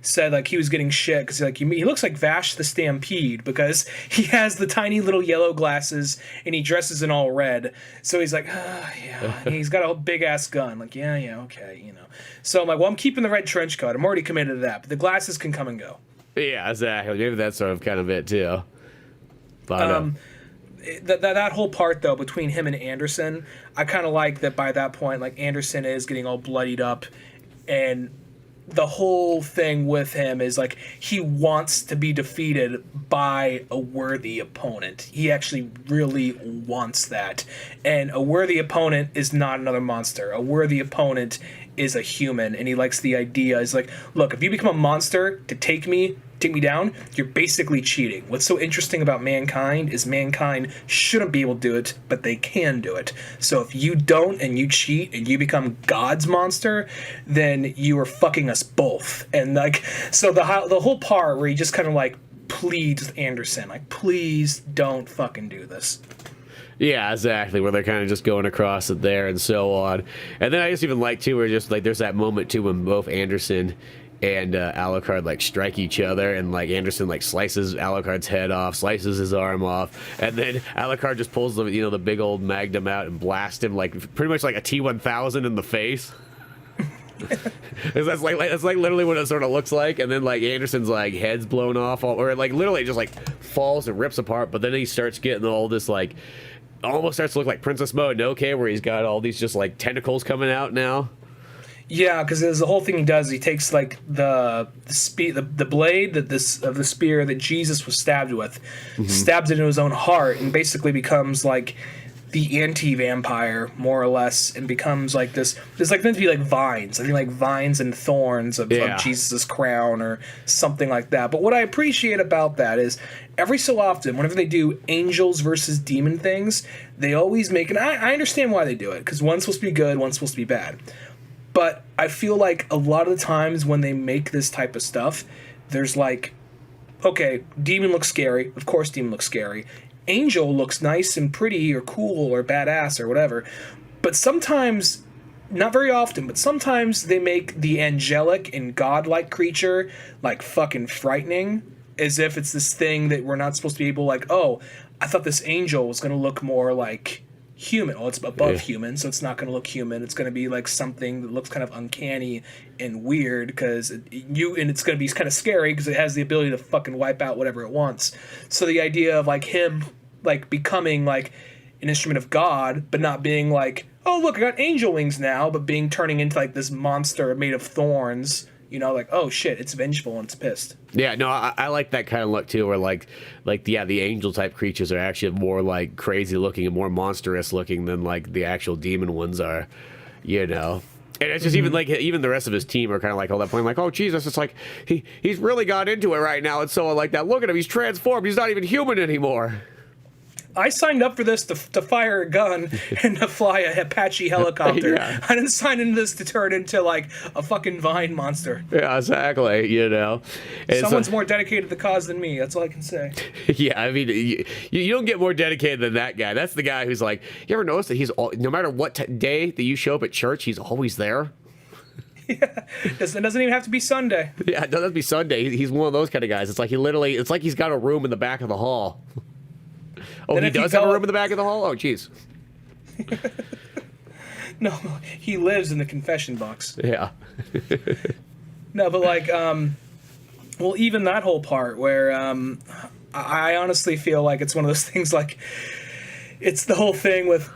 Said like he was getting shit because like he looks like Vash the Stampede because he has the tiny little yellow glasses and he dresses in all red. So he's like, yeah, and he's got a big ass gun. Like, yeah, okay, So I'm like, well, I'm keeping the red trench coat. I'm already committed to that, but the glasses can come and go. Yeah, exactly. Maybe that's sort of kind of it too. But, that whole part though between him and Anderson, I kind of like that. By that point, like Anderson is getting all bloodied up, and the whole thing with him is like he wants to be defeated by a worthy opponent. He actually really wants that. And a worthy opponent is not another monster. A worthy opponent is a human, and he likes the idea. He's like, look, if you become a monster to take me down, you're basically cheating. What's so interesting about mankind is mankind shouldn't be able to do it, but they can do it. So if you don't and you cheat and you become God's monster, then you are fucking us both. And like, so the whole part where he just kind of like pleads with Anderson, like, please don't fucking do this. Yeah, exactly, where they're kind of just going across it there and so on. And then I just even like, too, where just, like, there's that moment, too, when both Anderson and Alucard, like, strike each other, and, like, Anderson, like, slices Alucard's head off, slices his arm off, and then Alucard just pulls the big old magnum out and blasts him, like, pretty much like a T-1000 in the face. That's like literally what it sort of looks like, and then like Anderson's like head's blown off, or like literally just like falls and rips apart. But then he starts getting all this like, almost starts to look like Princess Mononoke, where he's got all these just like tentacles coming out now. Yeah, because the whole thing he does, he takes like the blade of the spear that Jesus was stabbed with, stabs it into his own heart, and basically becomes like the anti-vampire, more or less, and becomes like this. There's like meant to be like vines. I think like vines and thorns of Jesus' crown or something like that. But what I appreciate about that is every so often, whenever they do angels versus demon things, they always make, and I understand why they do it, because one's supposed to be good, one's supposed to be bad. But I feel like a lot of the times when they make this type of stuff, there's like, okay, demon looks scary. Of course demon looks scary. Angel looks nice and pretty or cool or badass or whatever. But sometimes, not very often, but sometimes they make the angelic and godlike creature like fucking frightening, as if it's this thing that we're not supposed to be able, like, oh, I thought this angel was going to look more like human. Well, it's above human, so it's not going to look human. It's going to be like something that looks kind of uncanny and weird, because and it's going to be kind of scary because it has the ability to fucking wipe out whatever it wants. So the idea of like him like becoming like an instrument of God, but not being like, oh look, I got angel wings now, but turning into like this monster made of thorns. You know, like, oh shit, it's vengeful and it's pissed. Yeah, no, I like that kind of look too, where like the angel type creatures are actually more like crazy looking and more monstrous looking than like the actual demon ones are, you know. And it's just even the rest of his team are kind of like all that point, like, oh Jesus, it's like he's really got into it right now, and so like that. Look at him, he's transformed. He's not even human anymore. I signed up for this to fire a gun and to fly a Apache helicopter. Yeah. I didn't sign into this to turn into like a fucking vine monster. Yeah, exactly. You know, and someone's more dedicated to the cause than me. That's all I can say. Yeah, I mean, you don't get more dedicated than that guy. That's the guy who's like, you ever notice that no matter what day that you show up at church, he's always there. Yeah, it doesn't even have to be Sunday. Yeah, it doesn't have to be Sunday. He's one of those kind of guys. It's like it's like he's got a room in the back of the hall. Oh, he does have a room in the back of the hall? Oh, jeez. No, he lives in the confession box. Yeah. No, but like, well, even that whole part where I honestly feel like it's one of those things, like, it's the whole thing with,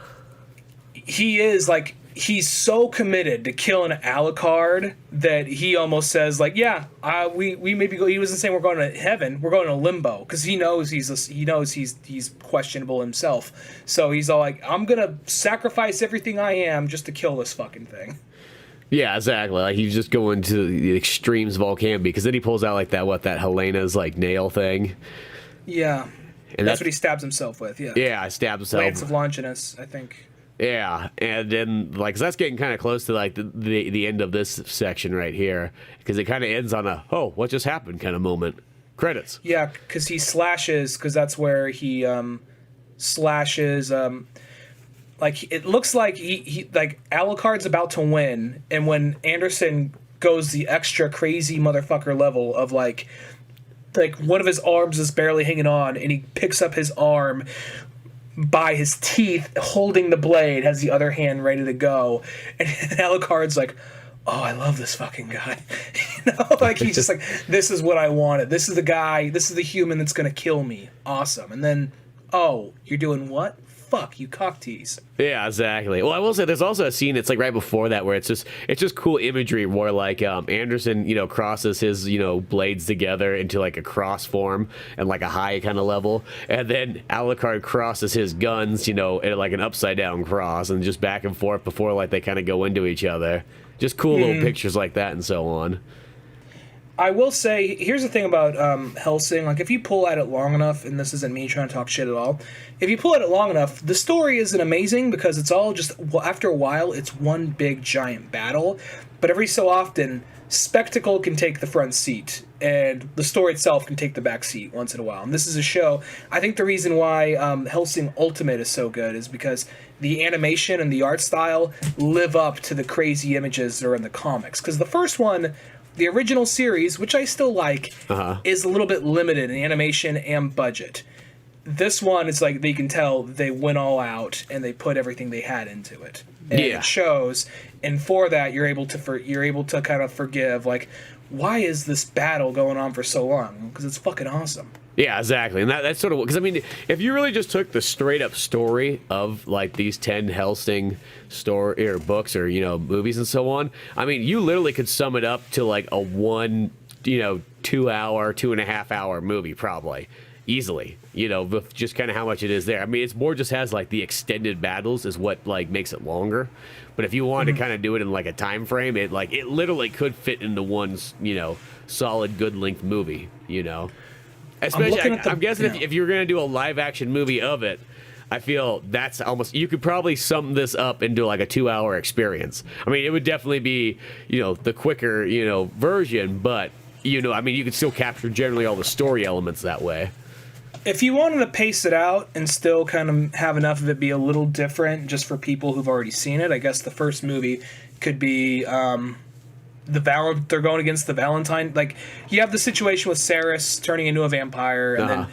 he's so committed to killing Alucard that he almost says like, yeah, we maybe go. He wasn't saying we're going to heaven, we're going to limbo, because he knows he's questionable himself. So he's all like, I'm gonna sacrifice everything I am just to kill this fucking thing. Yeah, exactly. Like he's just going to the extremes of all can be, because then he pulls out like that Helena's like nail thing. Yeah, and that's what he stabs himself with. Yeah. Yeah, stabs himself. Lance of Longinus, I think. Yeah, and then like, 'cause that's getting kind of close to like the end of this section right here, because it kind of ends on a what just happened kind of moment. Credits. Yeah, because he slashes, because that's where he slashes. Like it looks like he like Alucard's about to win, and when Anderson goes the extra crazy motherfucker level of like one of his arms is barely hanging on, and he picks up his arm by his teeth, holding the blade, has the other hand ready to go, and Alucard's like, oh, I love this fucking guy. You know, like he's just like, this is what I wanted. This is the guy, this is the human that's gonna kill me. Awesome. And then, oh, you're doing what? Fuck, you cock tease. Yeah, exactly. Well, I will say there's also a scene, it's like right before that, where it's just cool imagery where like Anderson, crosses his, blades together into like a cross form and like a high kind of level, and then Alucard crosses his guns, at like an upside down cross, and just back and forth before like they kind of go into each other. Just cool little pictures like that and so on. I will say, here's the thing about Hellsing. Like, if you pull at it long enough, and this isn't me trying to talk shit at all, if you pull at it long enough, the story isn't amazing, because it's all just, after a while, it's one big giant battle. But every so often, spectacle can take the front seat, and the story itself can take the back seat once in a while. And this is a show, I think the reason why Hellsing Ultimate is so good is because the animation and the art style live up to the crazy images that are in the comics. Because the first one, the original series, which I still like, is a little bit limited in animation and budget. This one, it's like they can tell they went all out and they put everything they had into it, and it shows. And for that, you're able to kind of forgive. Like why is this battle going on for so long? Because it's fucking awesome. Yeah, exactly. And that's sort of because, I mean, if you really just took the straight up story of like these 10 Hellsing story or books or, you know, movies and so on, I mean, you literally could sum it up to like a 2.5 hour movie, probably easily, you know, with just kind of how much it is there. I mean, it's more just has like the extended battles is what like makes it longer. But if you wanted to kind of do it in like a time frame, it literally could fit into one, you know, solid good length movie, you know. Especially, I'm guessing if you're going to do a live action movie of it, I feel that's almost, you could probably sum this up into like a 2-hour experience. I mean, it would definitely be, you know, the quicker, you know, version, but, you know, I mean, you could still capture generally all the story elements that way. If you wanted to pace it out and still kind of have enough of it be a little different just for people who've already seen it, I guess the first movie could be, they're going against the Valentine. Like, you have the situation with Seras turning into a vampire, and then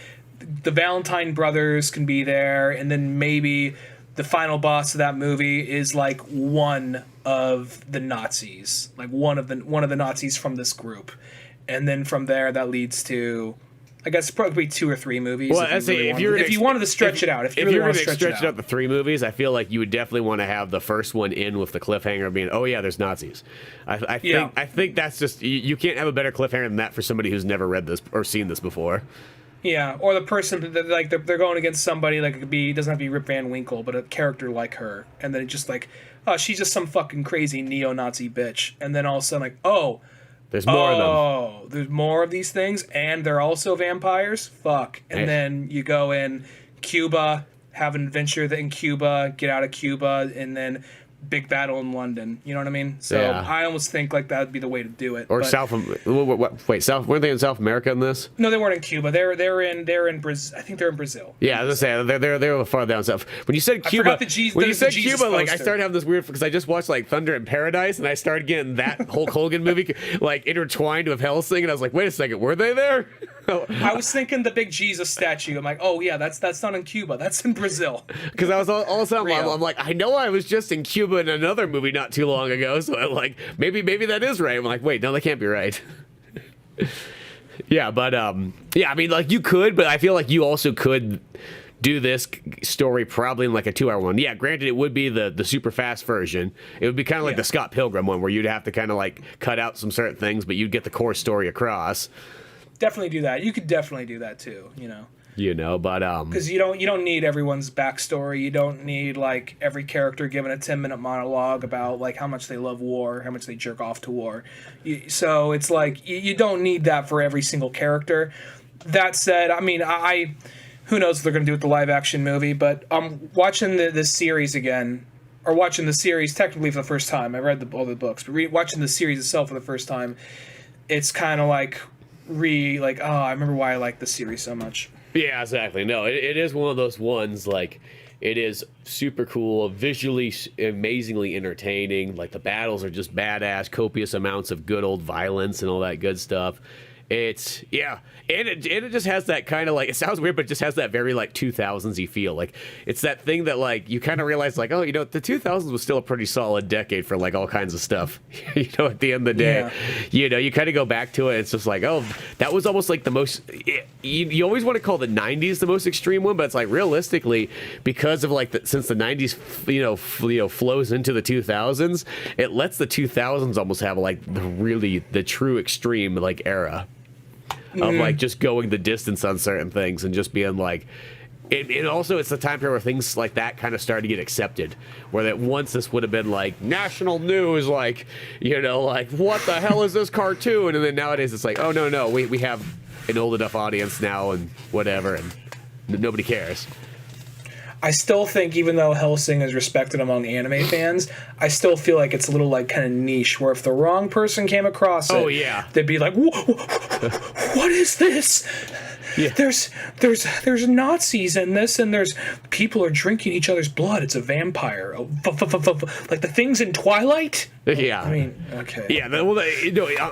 the Valentine brothers can be there, and then maybe the final boss of that movie is like one of the Nazis, like one of the Nazis from this group, and then from there that leads to, I guess, probably 2 or 3 movies. Well, if you wanted to stretch it out, if you're going to stretch it out to 3 movies, I feel like you would definitely want to have the first one in with the cliffhanger being, oh yeah, there's Nazis. I think that's just, you can't have a better cliffhanger than that for somebody who's never read this or seen this before. Yeah, or the person that, like, they're going against somebody, like, it doesn't have to be Rip Van Winkle, but a character like her, and then it's just like, oh, she's just some fucking crazy neo-Nazi bitch, and then all of a sudden, like, oh, there's more of them. Oh, there's more of these things, and they're also vampires? Fuck. And then you go in Cuba, have an adventure in Cuba, get out of Cuba, and then big battle in London. You know what I mean? So I almost think like that would be the way to do it. Or South. Weren't they in South America in this? No, they weren't in Cuba. They're in Brazil. I think they're in Brazil. Yeah, I was gonna say they're far down south. When you said Cuba, like I started having this weird because I just watched like Thunder in Paradise, and I started getting that Hulk Hogan movie like intertwined with Hellsing, and I was like, wait a second, were they there? I was thinking the big Jesus statue. I'm like, oh yeah, that's not in Cuba. That's in Brazil. Because I was all of a sudden I'm like, I know I was just in Cuba in another movie not too long ago, so I'm like, maybe that is right. I'm like, wait, no, that can't be right. Yeah, but I mean, like you could, but I feel like you also could do this story probably in like a 2-hour one. Yeah, granted, it would be the super fast version. It would be kind of like the Scott Pilgrim one, where you'd have to kind of like cut out some certain things, but you'd get the core story across. Definitely do that. You could definitely do that too. But because you don't need everyone's backstory. You don't need like every character given a 10-minute monologue about like how much they love war, how much they jerk off to war. So it's like you don't need that for every single character. That said, I mean, who knows what they're going to do with the live action movie, but I'm watching this series again, or watching the series technically for the first time. I read all the books, but watching the series itself for the first time, it's kind of like I remember why I like the series so much. Yeah, exactly. No, it is one of those ones, like, it is super cool, visually amazingly entertaining. Like, the battles are just badass, copious amounts of good old violence and all that good stuff. It's, yeah, and it just has that kind of, like, it sounds weird, but it just has that very, like, 2000s-y feel. Like, it's that thing that, like, you kind of realize, like, oh, the 2000s was still a pretty solid decade for, like, all kinds of stuff. At the end of the day, you kind of go back to it, it's just like, oh, that was almost, like, the most, you always want to call the 90s the most extreme one, but it's, like, realistically, because of, like, since the 90s, flows into the 2000s, it lets the 2000s almost have, like, the true extreme, like, era. Of like just going the distance on certain things and just being like, and also it's the time period where things like that kind of started to get accepted. Where that once this would have been like national news, like like what the hell is this cartoon? And then nowadays it's like, oh no, we have an old enough audience now and whatever, and nobody cares. I still think, even though Hellsing is respected among anime fans, I still feel like it's a little like kind of niche. Where if the wrong person came across it, they'd be like, "What is this? Yeah. There's Nazis in this, and there's people are drinking each other's blood. It's a vampire, like the things in Twilight." Yeah, I mean, okay. Yeah, well,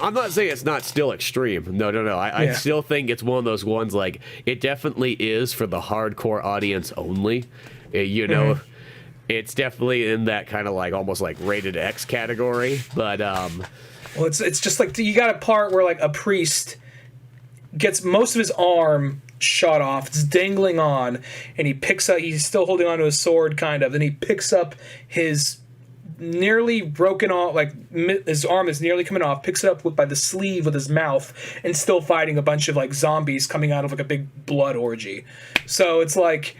I'm not saying it's not still extreme. No. I still think it's one of those ones, like, it definitely is for the hardcore audience only. It's definitely in that kind of like almost like rated X category. But Well, it's just like you got a part where like a priest gets most of his arm shot off. It's dangling on, and he's still holding onto his sword, kind of. Then he picks up his nearly broken off, like his arm is nearly coming off, picks it up by the sleeve with his mouth, and still fighting a bunch of like zombies coming out of like a big blood orgy. So it's like,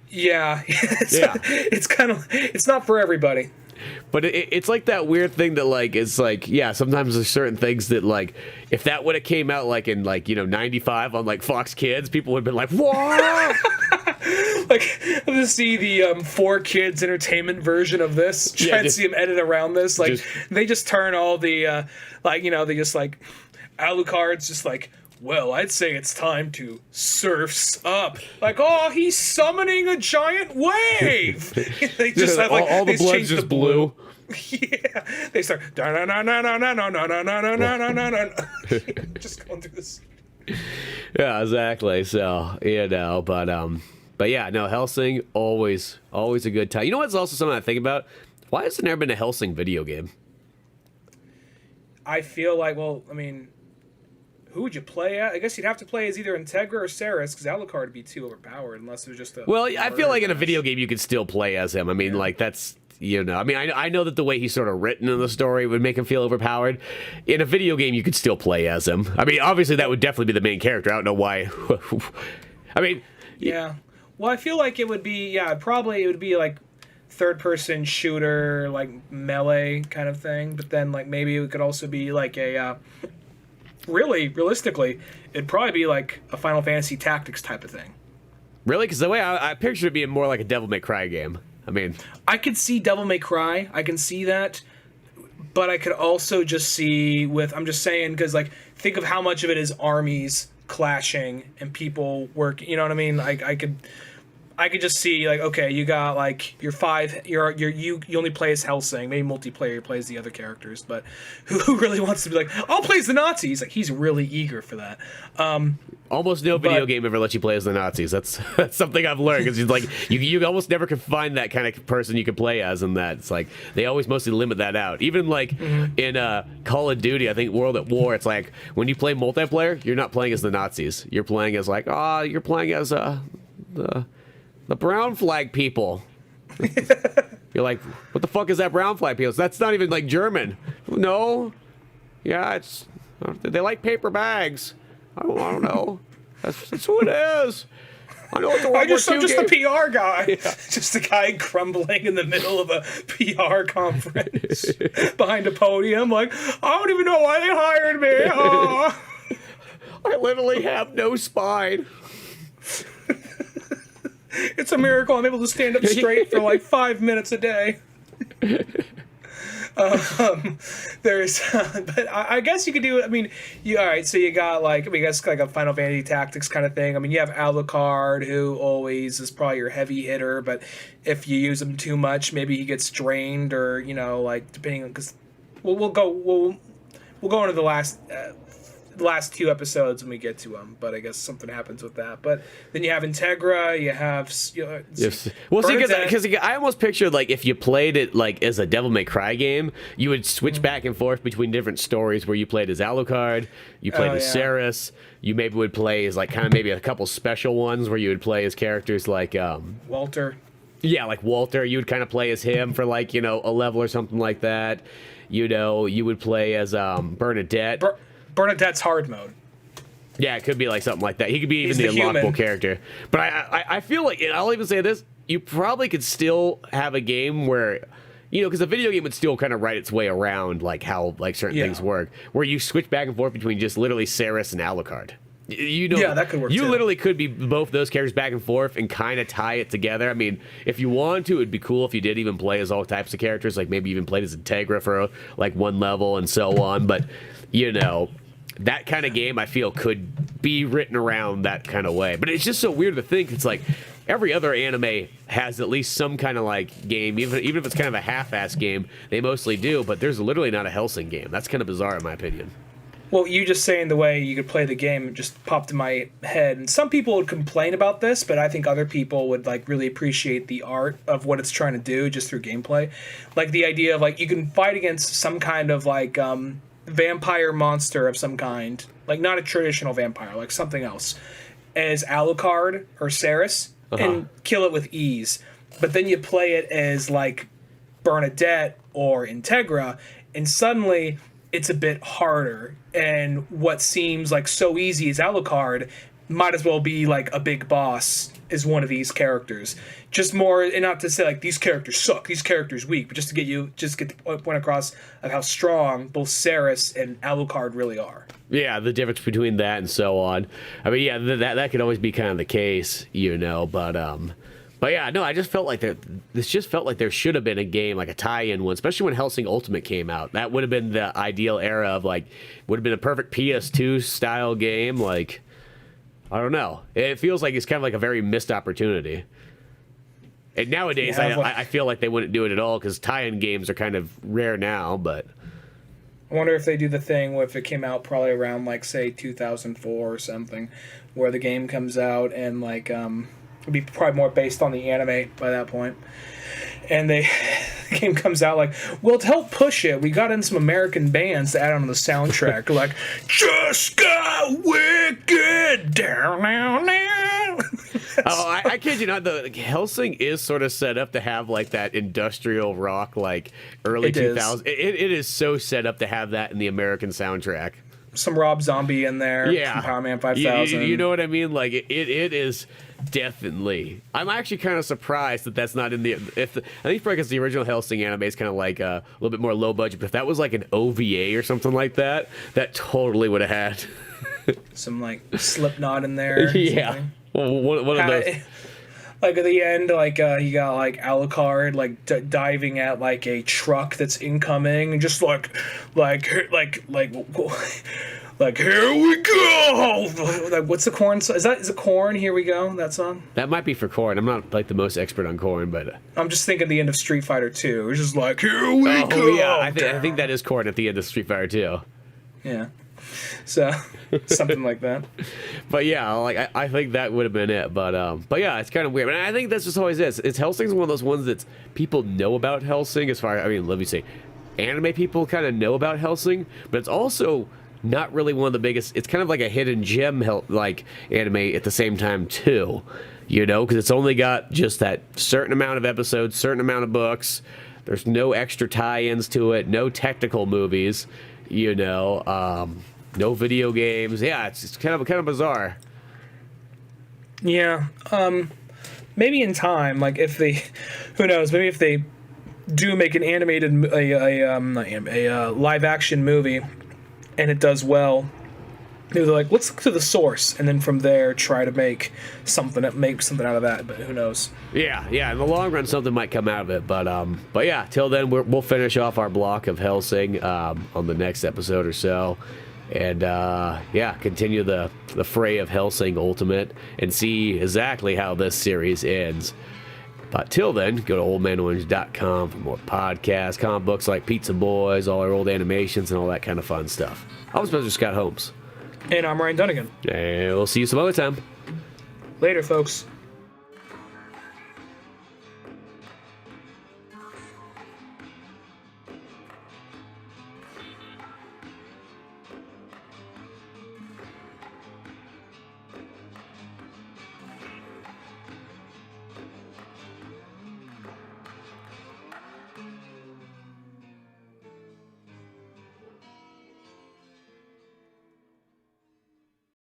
yeah, it's kind of, it's not for everybody. But it's like that weird thing that like it's like, yeah, sometimes there's certain things that like if that would have came out like in like, you know, 95 on like Fox Kids, people would have been like, what? Like to see the 4Kids entertainment version of this, try to see them edit around this, like they just turn all the like, you know, they just like Alucard's just like, well, I'd say it's time to surfs up. Like, oh, he's summoning a giant wave. They just have like all the blood's just blue. Yeah, they start just going through this. Yeah, exactly. So you know, but yeah, no, Hellsing always a good time. You know what's also something I think about? Why has there never been a Hellsing video game? I feel like, well, I mean, who would you play at? I guess you'd have to play as either Integra or Seras, because Alucard would be too overpowered unless it was just a... Well, I feel like in a video game you could still play as him. I mean, like, that's... You know, I mean, I know that the way he's sort of written in the story would make him feel overpowered. In a video game, you could still play as him. I mean, obviously that would definitely be the main character. I don't know why. I mean... Yeah. Well, I feel like it would be... Yeah, probably it would be like third-person shooter, like melee kind of thing. But then, like, maybe it could also be like a... Really, realistically, it'd probably be like a Final Fantasy Tactics type of thing. Really? Because the way I pictured it being more like a Devil May Cry game. I mean... I could see Devil May Cry. I can see that. But I could also just see with... I'm just saying, because, like, think of how much of it is armies clashing and people working. You know what I mean? I could just see, like, okay, you got, like, you only play as Hellsing. Maybe multiplayer plays the other characters, but who really wants to be like, I'll play as the Nazis? Like, he's really eager for that. Almost no video game ever lets you play as the Nazis. That's something I've learned, because like, you almost never can find that kind of person you can play as in that. It's like, they always mostly limit that out. Even, like, in Call of Duty, I think World at War, it's like, when you play multiplayer, you're not playing as the Nazis. You're playing as, like, you're playing as, the brown flag people. You're like, what the fuck is that brown flag people? That's not even like German. No. Yeah, they like paper bags. I don't know. That's who it is. I know it's a I'm just a PR guy. Yeah. Just a guy crumbling in the middle of a PR conference behind a podium. Like, I don't even know why they hired me. Oh. I literally have no spine. It's a miracle I'm able to stand up straight for like 5 minutes a day. But I guess you could do it. I mean, all right. So you got like, I guess like a Final Fantasy Tactics kind of thing. I mean, you have Alucard, who always is probably your heavy hitter, but if you use him too much, maybe he gets drained, or you know, like depending on, because we'll go into the last two episodes when we get to them, but I guess something happens with that. But then you have Integra, you have yes. Well, see, because I almost pictured like if you played it like as a Devil May Cry game, you would switch back and forth between different stories where you played as Alucard, you played as Seras, you maybe would play as like kind of maybe a couple special ones where you would play as characters like Walter. Yeah, like Walter, you would kind of play as him for like, you know, a level or something like that. You know, you would play as Bernadette. Bernadette's hard mode. Yeah, it could be like something like that. He could be even the unlockable character. But I feel like, and I'll even say this, you probably could still have a game where, you know, because a video game would still kind of write its way around like how like certain things work, where you switch back and forth between just literally Seras and Alucard. You know, yeah, that could work. You literally could be both those characters back and forth and kind of tie it together. I mean, if you wanted to, it'd be cool if you did even play as all types of characters, like maybe even played as Integra for like one level and so on. But you know, that kind of game I feel could be written around that kind of way. But it's just so weird to think. It's like every other anime has at least some kind of like game, even if it's kind of a half-ass game. They mostly do, but there's literally not a Hellsing game. That's kind of bizarre in my opinion. Well, you just saying the way you could play the game just popped in my head. And some people would complain about this, but I think other people would like really appreciate the art of what it's trying to do just through gameplay. Like the idea of like you can fight against some kind of like vampire monster of some kind, like not a traditional vampire, like something else, as Alucard or Seras, and kill it with ease. But then you play it as like Bernadette or Integra, and suddenly it's a bit harder. And what seems like so easy as Alucard might as well be like a big boss as one of these characters. Just more, and not to say like these characters suck, these characters weak, but just to get the point across of how strong both Seras and Alucard really are. Yeah, the difference between that and so on. I mean, yeah, that could always be kind of the case, but yeah, no, I just felt like there should have been a game, like a tie-in one, especially when Hellsing Ultimate came out. That would have been the ideal era of like, would have been a perfect PS2 style game. Like, I don't know. It feels like it's kind of like a very missed opportunity. And nowadays, I feel like they wouldn't do it at all because tie-in games are kind of rare now, but... I wonder if they do the thing if it came out probably around, like, say, 2004 or something, where the game comes out and, like, it'd be probably more based on the anime by that point. And the game comes out like, well, to help push it, we got in some American bands to add on the soundtrack, like, just got wicked, down, down, down. Oh, I kid you not, the Hellsing is sort of set up to have, like, that industrial rock, like, early 2000s. It is so set up to have that in the American soundtrack. Some Rob Zombie in there, yeah. Some Power Man 5000. You know what I mean? Like, it is definitely. I'm actually kind of surprised that that's not in the... I think probably because the original Hellsing anime is kind of like a little bit more low budget, but if that was like an OVA or something like that, that totally would have had... some, like, Slipknot in there. Yeah. Well, one of those... Like at the end, like you got like Alucard like diving at like a truck that's incoming, and just like here we go. Like what's the Korn song? Is it Korn? Here we go. That song. That might be for Korn. I'm not like the most expert on Korn, but I'm just thinking the end of Street Fighter 2. It's just like here we go. Yeah, I think that is Korn at the end of Street Fighter 2. Yeah. So something like that. But yeah, like I think that would have been it. But yeah, it's kind of weird. And I think that's just always is. It's Hellsing's one of those ones that people know about Hellsing. As far, I mean, let me say, anime people kind of know about Hellsing, but it's also not really one of the biggest. It's kind of like a hidden gem, like anime at the same time too. You know, because it's only got just that certain amount of episodes, certain amount of books. There's no extra tie-ins to it, no technical movies. You know. No video games. Yeah, it's kind of bizarre. Yeah. Maybe in time, like if they, who knows? Maybe if they do make an animated, a live action movie, and it does well, maybe they're like, let's look to the source, and then from there try to make something out of that. But who knows? Yeah. In the long run, something might come out of it. But yeah, till then, we'll finish off our block of Hellsing on the next episode or so. And continue the fray of Hellsing Ultimate and see exactly how this series ends. But till then, go to oldmanorange.com for more podcasts, comic books like Pizza Boys, all our old animations, and all that kind of fun stuff. I'm Spencer Scott Holmes. And I'm Ryan Dunnigan. And we'll see you some other time. Later, folks.